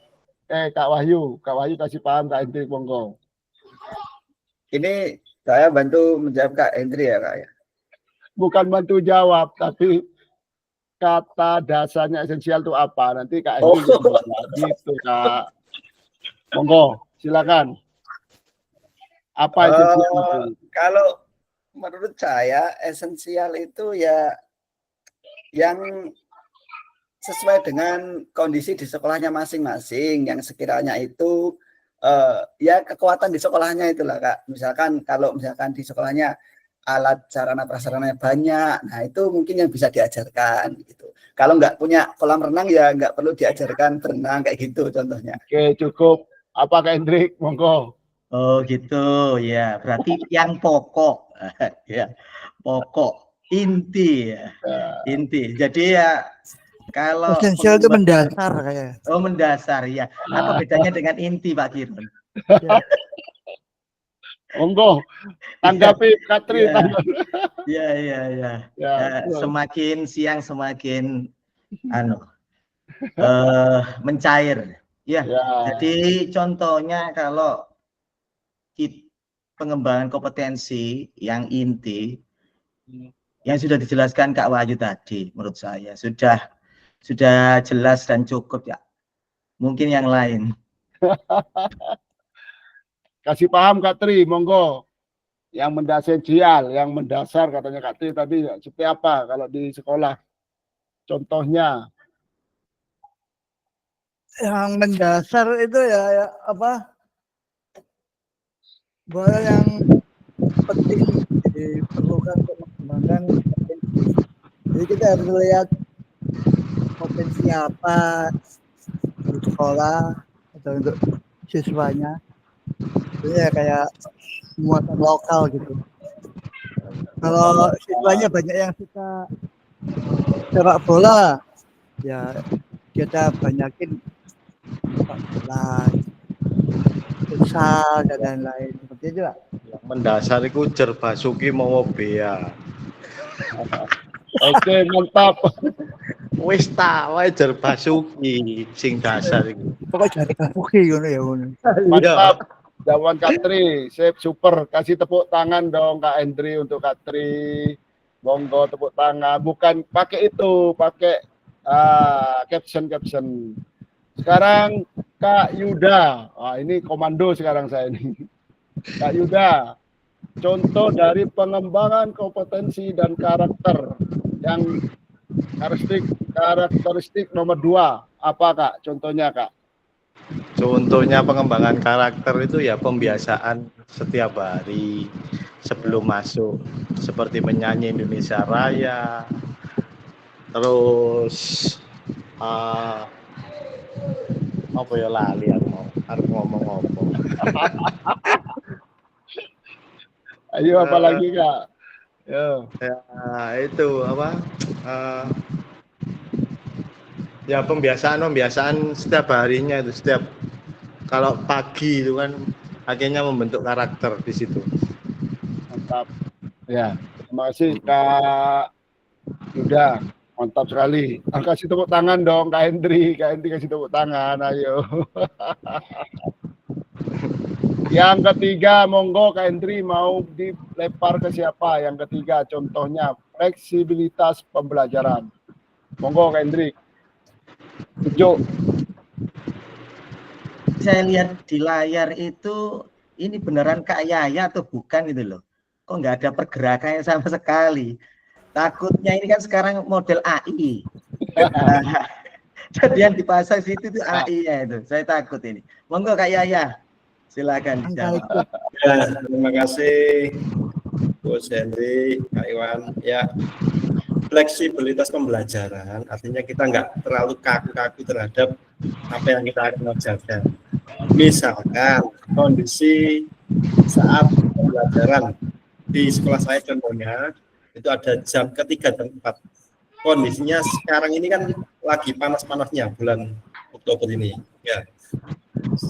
Kak Wahyu kasih paham Kak Hendrik, monggo. Ini saya bantu menjawab Kak Hendrik ya Kak ya? Bukan bantu jawab, tapi kata dasarnya esensial itu apa? Nanti Kak Hendrik gitu Kak. Monggo, silakan. Apa esensial itu? Kalau menurut saya esensial itu ya yang sesuai dengan kondisi di sekolahnya masing-masing, yang sekiranya itu ya kekuatan di sekolahnya itulah Kak. Misalkan kalau misalkan di sekolahnya alat sarana prasarananya banyak, nah itu mungkin yang bisa diajarkan gitu. Kalau nggak punya kolam renang ya nggak perlu diajarkan berenang kayak gitu contohnya. Oke, cukup. Apa Kak Hendrik? Monggo. Oh gitu ya, berarti yang pokok ya, pokok inti ya, inti. Jadi ya kalau Esensial itu mendasar kayak. oh mendasar ya. Apa bedanya dengan inti Pak Kirun? Ya. Monggo, tanggapi Katri. Ya. Iya, iya, iya. Ya, Semakin siang semakin mencair. Ya. Jadi contohnya kalau pengembangan kompetensi yang inti yang sudah dijelaskan Kak Wahyu tadi, menurut saya sudah jelas dan cukup ya. Mungkin yang lain. Kasih paham Katri, monggo. Yang mendasar katanya Katri tadi seperti apa kalau di sekolah? Contohnya Yang mendasar itu ya apa? Bahwa yang penting diperlukan untuk mengembangkan potensi. Jadi kita harus melihat potensi apa di sekolah atau untuk siswanya. Jadi ya kayak muatan lokal gitu. Kalau siswanya banyak yang suka sepak bola, ya kita banyakin sepak bola, futsal dan lain-lain seperti itu Pak. Yang mendasar itu Jer Basuki mau bea. oke, mantap. Wis tak wae Jer Basuki sing dasar iku. Pokoknya Jer Basuki ngono ya ngono. Mantap. Jawaban Katri, sip, super. Kasih tepuk tangan dong Kak Hendri untuk Katri. Monggo tepuk tangan. Bukan pakai itu, pakai caption. Sekarang Kak Yuda. Wah, ini komando sekarang saya ini. Kak Yuda, contoh dari pengembangan kompetensi dan karakter yang karakteristik nomor 2 apa Kak? Contohnya Kak? Contohnya pengembangan karakter itu ya pembiasaan setiap hari sebelum masuk, seperti menyanyi Indonesia Raya, terus apa ya lali aku ngomong apa. Ayo apa lagi Kak? Ya itu apa? Ya pembiasaan setiap harinya itu, setiap kalau pagi itu kan akhirnya membentuk karakter di situ. Mantap. Ya, terima kasih Kak Yuda. Mantap sekali. Kasih tepuk tangan dong Kak Hendri. Kak Hendri kasih tepuk tangan, ayo. Yang ketiga, monggo Kak Hendri mau dilempar ke siapa? Yang ketiga, contohnya fleksibilitas pembelajaran. Monggo Kak Hendri. Tunjuk. Saya lihat di layar itu ini beneran Kak Yaya atau bukan itu loh. Kok nggak ada pergerakannya sama sekali. Takutnya ini kan sekarang model AI. Jadi yang dipasang situ itu AI-nya itu. Saya takut ini. Monggo Kak Yaya. Silakan dijawab. Ya, terima kasih Bos Henry, Kak Iwan. Ya, fleksibilitas pembelajaran artinya kita nggak terlalu kaku-kaku terhadap apa yang kita akan kerjakan. Misalkan kondisi saat pembelajaran di sekolah saya contohnya itu ada jam ketiga dan 4. Kondisinya sekarang ini kan lagi panas-panasnya bulan Oktober ini. Ya,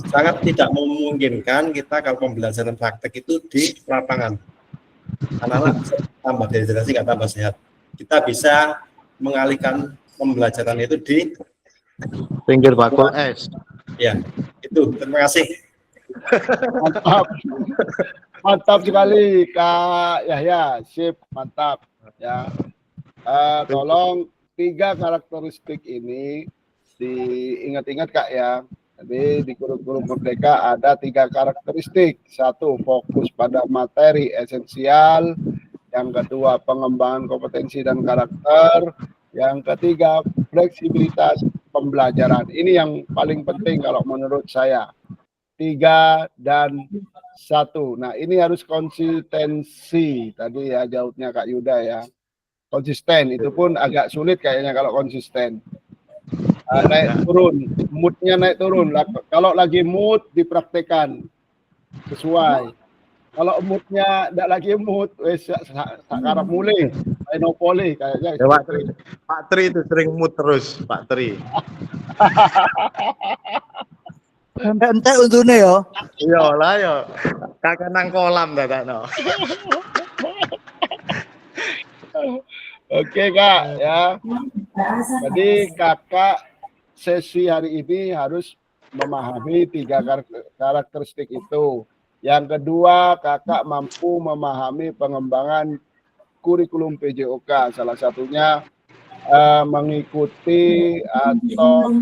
sangat tidak memungkinkan kita kalau pembelajaran praktek itu di lapangan. Anak-anak tambah dehidrasi, nggak tambah sehat. Kita bisa mengalihkan pembelajaran itu di Pinggir bakul es. Ya, itu. Terima kasih. Mantap. Mantap sekali Kak Yahya. Sip, mantap. Ya. Tolong 3 karakteristik ini diingat-ingat Kak ya. Jadi di kurikulum Merdeka ada 3 karakteristik. 1, fokus pada materi esensial. Yang kedua, pengembangan kompetensi dan karakter. Yang ketiga, fleksibilitas pembelajaran. Ini yang paling penting kalau menurut saya. 3 dan 1. Nah, ini harus konsistensi. Tadi ya jawabnya Kak Yuda ya. Konsisten, itu pun agak sulit kayaknya kalau konsisten. Naik turun, moodnya naik turun. Kalau lagi mood dipraktekan. sesuai. Kalau moodnya tidak lagi mood, wes sekarang mulai monopoli kayaknya. Ya, Pak Tri itu sering mood terus, Pak Tri. Sampai entek untune yo. Iya lah ya. Kakek nang kolam dadakno. Oke Kak ya. Jadi Kakak sesi hari ini harus memahami 3 karakteristik itu. Yang kedua, Kakak mampu memahami pengembangan kurikulum PJOK. Salah satunya mengikuti atau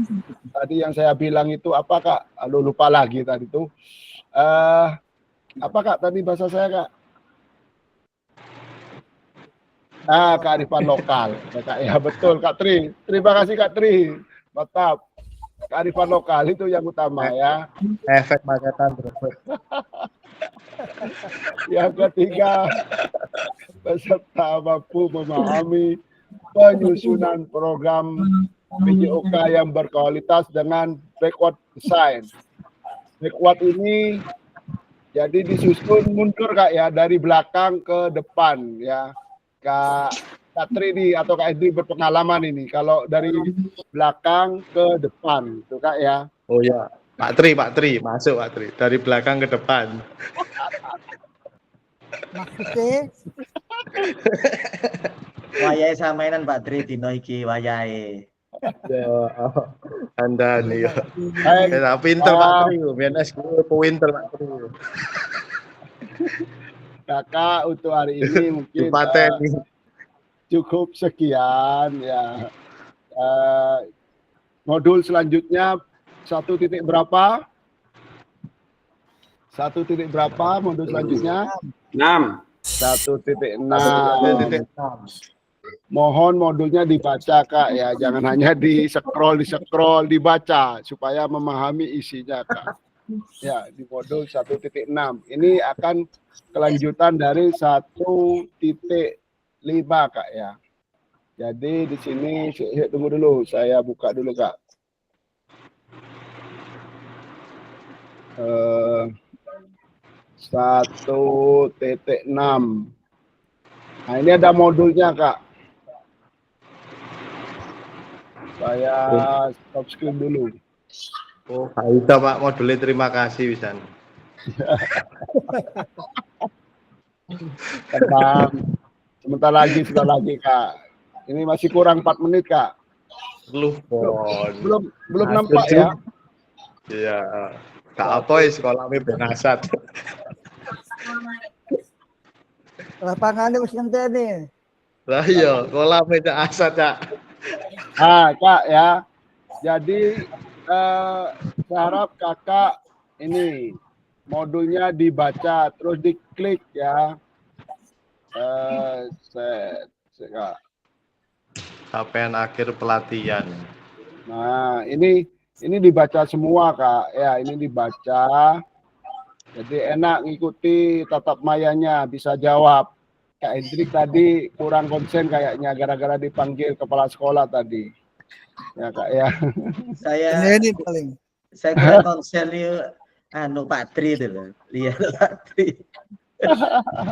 tadi yang saya bilang itu apa Kak? Aduh, lupa lagi tadi itu. Apa Kak tadi bahasa saya Kak? Kearifan lokal. Ya, Kak, ya betul Kak Tri. Terima kasih Kak Tri. Mantap. Kearifan lokal itu yang utama ya. Efek magetan terus. Yang ketiga, peserta mampu memahami penyusunan program PJOK yang berkualitas dengan backward design. Backward ini jadi disusun mundur Kak ya, dari belakang ke depan ya. Kak Tri atau Kak Edri berpengalaman ini. Kalau dari belakang ke depan, itu Kak ya. Oh ya, Pak Tri, masuk Pak Tri. Dari belakang ke depan. Maksudnya Wayahe samainan Pak Tri dino iki wayahe. Ya, Anda nih. Ya, pinter Pak Tri, BNS pinter Pak Tri. Kakak untuk hari ini mungkin cukup sekian ya. Modul selanjutnya 1 titik berapa? 1 titik berapa modul selanjutnya? 6. 1.6. Mohon modulnya dibaca Kak ya, jangan hanya di scroll, dibaca supaya memahami isinya Kak. Ya, di modul 1.6. Ini akan kelanjutan dari 1.5 Kak ya. Jadi di sini saya tunggu dulu, saya buka dulu Kak. 1.6. Nah, ini ada modulnya Kak. Saya stop screen dulu. Oh, bisa Pak modulnya, terima kasih Wisan. Tenang. Sebentar lagi Kak. Ini masih kurang 4 menit Kak. Belum nampak ya. Iya. Kak apa sekolahnya benasat. lapangannya wis ngenteni. Lah iya, kolamnya Cak Asad Cak. Kak ya. Jadi saya harap Kakak ini modulnya dibaca terus diklik ya. Kak. Sampai akhir pelatihan. Nah, ini dibaca semua Kak. Ya, ini dibaca. Jadi enak ngikuti tatap mayanya, bisa jawab. Kak Hendrik tadi kurang konsen kayaknya gara-gara dipanggil kepala sekolah tadi. Ya Kak ya. Ini paling. Saya kira konsen Pak Tri itu loh. Lihat Pak Tri.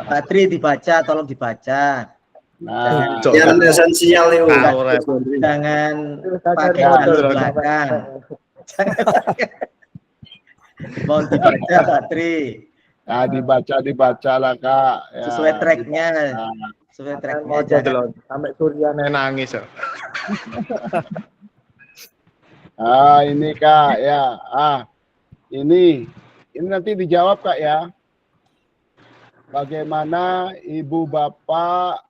Pak Tri dibaca, tolong dibaca. Nah, yang esensial itu. Jangan pakai jalur belakang. Mohon dibaca Pak Tri. Nah, dibaca lah Kak. Ya, sesuai tracknya. Sesuai tracknya. Sampai Suryane nangis. Ini Kak ya. Ini nanti dijawab Kak ya. Bagaimana ibu bapak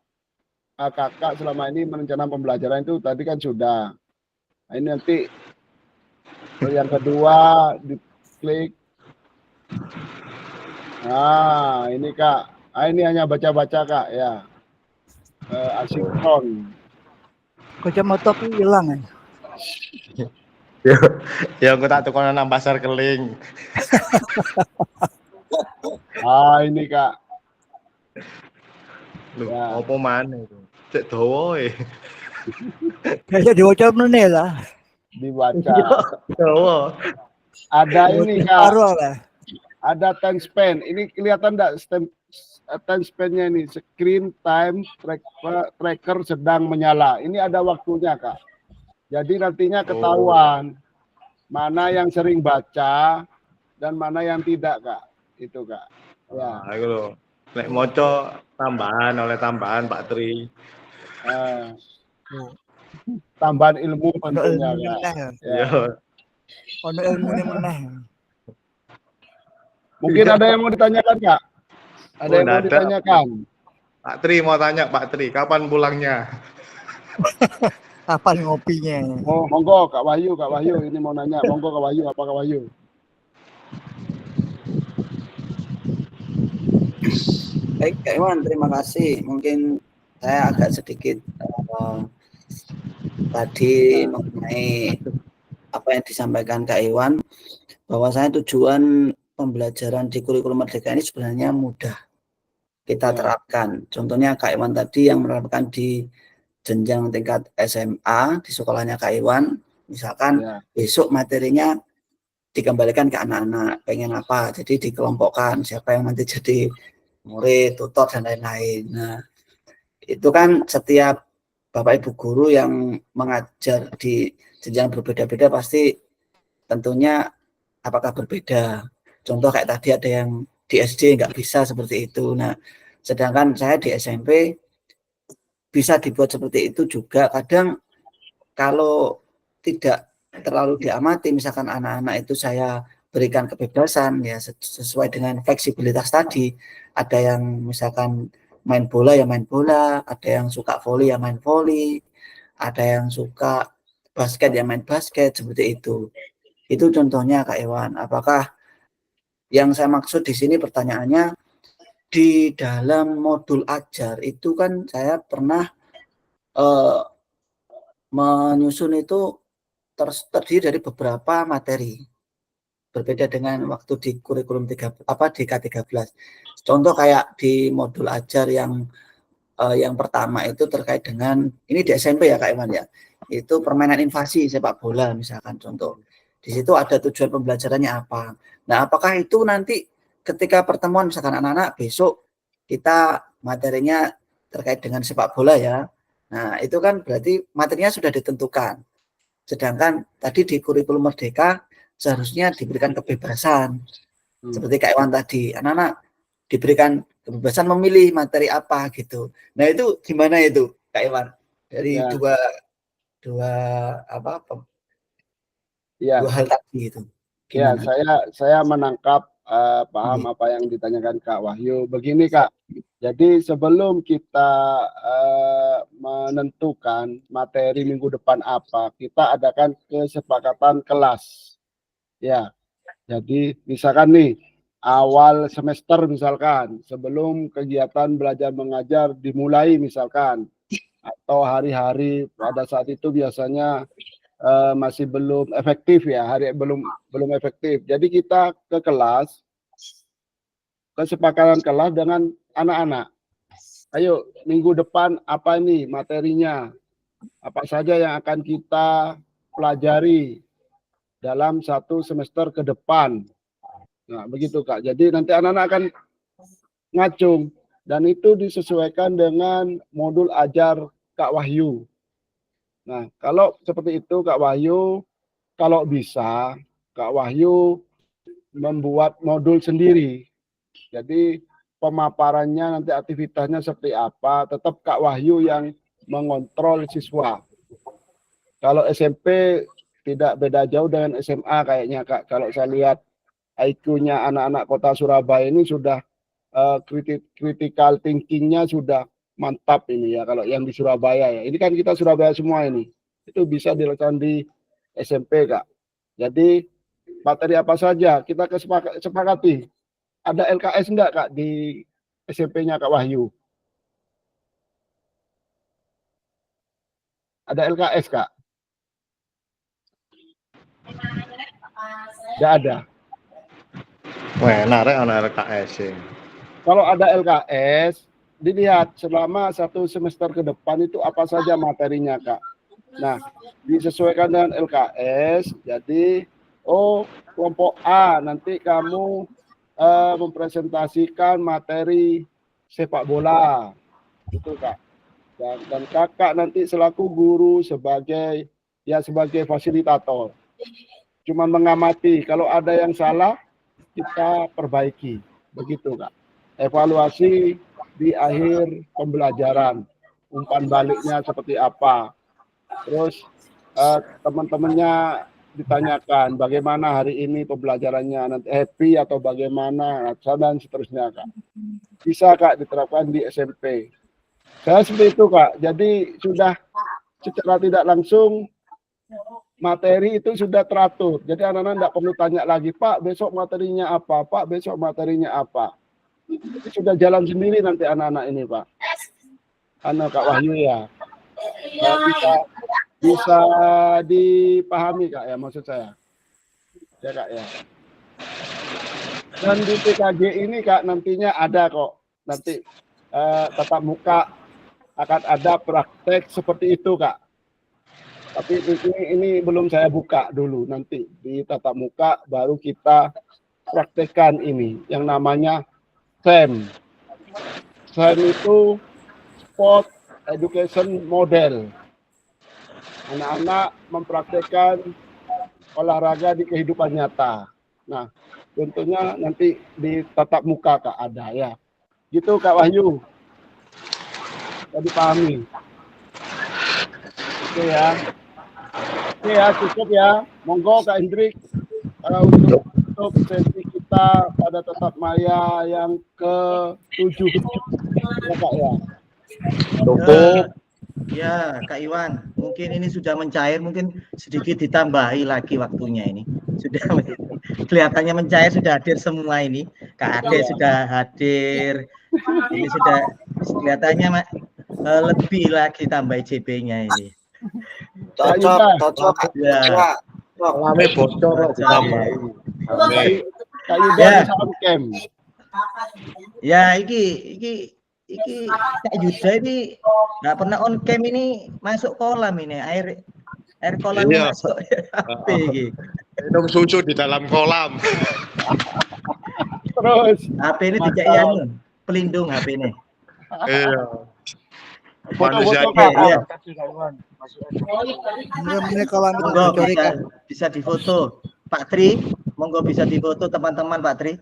kakak selama ini merencanakan pembelajaran itu tadi kan sudah. Nah, ini nanti yang kedua diklik. Nah, ini Kak. Ini hanya baca-baca Kak ya. Asinkron. Kacamata aku hilang Ya aku tak tukono nang pasar keling. Ini Kak. Loh, apa maneh itu? Cek dawa Kayaknya diwaca meneh lah. Dibaca. dawa. Ada ini Kak. ada time span. Ini kelihatan enggak time span-nya ini? Screen time tracker sedang menyala. Ini ada waktunya, Kak. Jadi nantinya ketahuan mana yang sering baca dan mana yang tidak, Kak. Itu, Kak. Ya. Nah, itu loh. Nek moco tambahan oleh tambahan Pak Tri. Tambahan ilmu Ono tentunya, ilmu Kak. meneh. Iya. Ono ilmu meneh. Mungkin ada yang mau ditanyakan, Kak? Ada yang mau ditanyakan? Pak Tri mau tanya Pak Tri, kapan pulangnya? Kapan ngopinya? Oh, monggo Kak Wahyu ini mau nanya. Monggo Kak Wahyu, apa Kak Wahyu? Baik, Kak Iwan, terima kasih. Mungkin saya agak sedikit tadi mengenai apa yang disampaikan Kak Iwan, bahwasanya tujuan pembelajaran di kurikulum Merdeka ini sebenarnya mudah kita terapkan. Contohnya Kak Iwan tadi yang menerapkan di jenjang tingkat SMA di sekolahnya Kak Iwan, misalkan besok materinya dikembalikan ke anak-anak, pengen apa, jadi dikelompokkan siapa yang nanti jadi murid, tutor, dan lain-lain. Nah, itu kan setiap Bapak Ibu guru yang mengajar di jenjang berbeda-beda pasti tentunya apakah berbeda. Contoh kayak tadi ada yang di SD nggak bisa seperti itu. Nah, sedangkan saya di SMP bisa dibuat seperti itu juga. Kadang kalau tidak terlalu diamati, misalkan anak-anak itu saya berikan kebebasan ya sesuai dengan fleksibilitas tadi. Ada yang misalkan main bola ya main bola, ada yang suka voli ya main voli, ada yang suka basket ya main basket, seperti itu. Itu contohnya Kak Iwan. Apakah yang saya maksud di sini pertanyaannya di dalam modul ajar itu kan saya pernah menyusun itu terdiri dari beberapa materi. Berbeda dengan waktu di kurikulum di K13. Contoh kayak di modul ajar yang pertama itu terkait dengan, ini di SMP ya Kak Iwan ya, itu permainan invasi sepak bola misalkan contoh. Di situ ada tujuan pembelajarannya apa. Nah, apakah itu nanti ketika pertemuan misalkan anak-anak besok kita materinya terkait dengan sepak bola ya. Nah, itu kan berarti materinya sudah ditentukan. Sedangkan tadi di kurikulum Merdeka seharusnya diberikan kebebasan. Seperti Kak Iwan tadi, anak-anak diberikan kebebasan memilih materi apa gitu. Nah, itu gimana itu Kak Iwan? Dari dua hal tadi itu. Gimana? Ya, saya menangkap paham apa yang ditanyakan Kak Wahyu. Begini Kak, jadi sebelum kita menentukan materi minggu depan apa, kita adakan kesepakatan kelas. Ya, jadi misalkan nih awal semester misalkan sebelum kegiatan belajar mengajar dimulai misalkan, atau hari-hari pada saat itu biasanya masih belum efektif ya, belum efektif. Jadi kita ke kelas, kesepakatan kelas dengan anak-anak. Ayo minggu depan apa nih materinya? Apa saja yang akan kita pelajari dalam satu semester ke depan. Nah, begitu Kak. Jadi nanti anak-anak akan ngacung dan itu disesuaikan dengan modul ajar Kak Wahyu. Nah, kalau seperti itu Kak Wahyu, kalau bisa Kak Wahyu membuat modul sendiri. Jadi pemaparannya nanti aktivitasnya seperti apa, tetap Kak Wahyu yang mengontrol siswa. Kalau SMP tidak beda jauh dengan SMA kayaknya Kak. Kalau saya lihat IQ-nya anak-anak kota Surabaya ini sudah critical thinking-nya sudah mantap ini ya kalau yang di Surabaya ya. Ini kan kita Surabaya semua ini. Itu bisa dilakukan di SMP Kak. Jadi materi apa saja kita kesepakati. Ada LKS enggak Kak di SMP-nya Kak Wahyu? Ada LKS Kak? Enggak ada. Wah, narik ana LKS. Kalau ada LKS, dilihat selama satu semester ke depan itu apa saja materinya Kak. Nah, disesuaikan dengan LKS. Jadi, kelompok A nanti kamu mempresentasikan materi sepak bola, itu Kak. Dan kakak nanti selaku guru sebagai fasilitator, cuma mengamati, kalau ada yang salah kita perbaiki, begitu Kak. Evaluasi di akhir pembelajaran, umpan baliknya seperti apa, terus teman-temannya ditanyakan bagaimana hari ini pembelajarannya, nanti happy atau bagaimana, dan seterusnya Kak. Bisa Kak diterapkan di SMP. Saya seperti itu Kak, jadi sudah secara tidak langsung materi itu sudah teratur. Jadi anak-anak tidak perlu tanya lagi, Pak besok materinya apa, Pak besok materinya apa. Jadi sudah jalan sendiri nanti anak-anak ini Pak. Kak Wahyu ya. Bisa dipahami Kak ya maksud saya. Ya Kak ya. Dan di PKG ini Kak nantinya ada kok. Nanti tatap muka akan ada praktek seperti itu Kak. Tapi ini belum saya buka dulu, nanti di tatap muka baru kita praktekkan ini yang namanya SEM. SEM itu Sport Education Model. Anak-anak mempraktekkan olahraga di kehidupan nyata. Nah, tentunya nanti di tatap muka Kak ada ya. Gitu Kak Wahyu. Tadi pahami. Oke ya. Oke ya, cukup ya. Monggo Kak Hendrik. Untuk sesi kita pada tetap maya yang ke-7 ya Kak ya. Ya Kak Iwan, mungkin ini sudah mencair, mungkin sedikit ditambahi lagi waktunya ini. Sudah kelihatannya mencair, sudah hadir semua ini. Kak Ade sudah hadir. Ini sudah kelihatannya lebih lagi tambah JB-nya ini. Cocok. Ya. Lame bocor Ya, iki Kak Yuda ini nggak pernah on cam, ini masuk kolam ini, air kolam masuk HP iki. Minum susu di dalam kolam. Terus HP ini tidak yang pelindung HP ini. Iya. Foto-foto Kak. Iya. Ini kolam itu Monggo dicurikan. bisa difoto. Pak Tri, monggo bisa difoto teman-teman Pak Tri.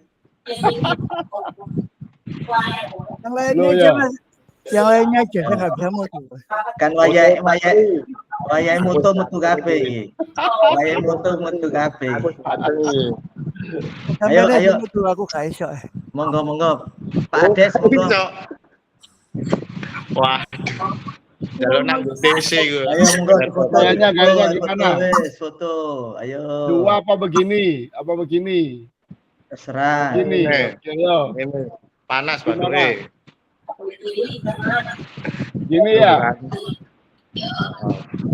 Yang lainnya Loh, aja ya. Mas. Yang lainnya aja, saya nggak bisa moto. Kan wayai moto metu kabeh iki. Wayai moto metu kabeh. Ayo. Moto aku gak iso. Monggo. Pak Ades monggo. Wah. Kalau nang TC gue. Ayo monggo foto. Gayanya gimana? Foto. Ayo. Dua apa begini? Terserah. Gini. Ayo. Ini panas Bature. Gini ya.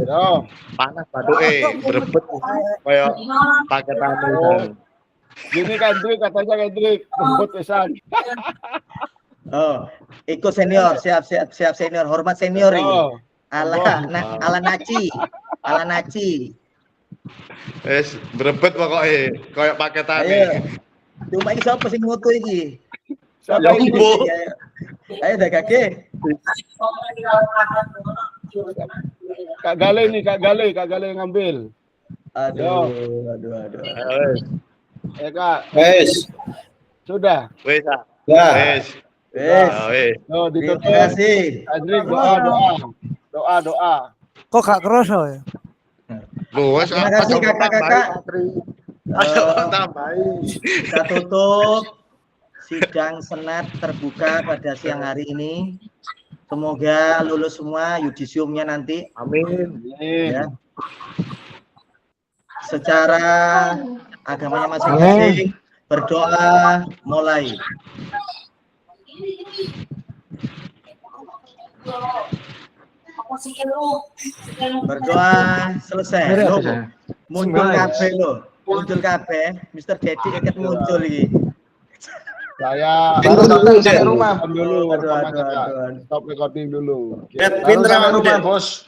Yo. Panas Bature, berebet kayak pakai tangan. Gini kan Drik, katanya kan Drik, berebut pisan. Oh, ikut senior, siap senior, hormat senior ini. Oh. Ala naci. Wes berebet pokoknya kayak pakai tangan. Ayo. Cuma ini siapa sing moto iki? Siapa ini? Ayo dah kakek. Kak Gale ngambil. Aduh. Kak. Wes. Sudah. Wes. Wes. Yo, ditutup. Terima kasih. Andrik doa. Kok gak kerasa ya? Loh, wes Terima kasih kakak-kakak. Tambahin. Kita tutup sidang senat terbuka pada siang hari ini. Semoga lulus semua yudisiumnya nanti. Amin. Ya. Secara agamanya masing-masing, berdoa mulai. Berdoa selesai. Muncul kabeh, Mr. Dedi iket muncul iki. Saya rumah. dulu. Aduh. Stop recording dulu. Pinter rumah, Bos.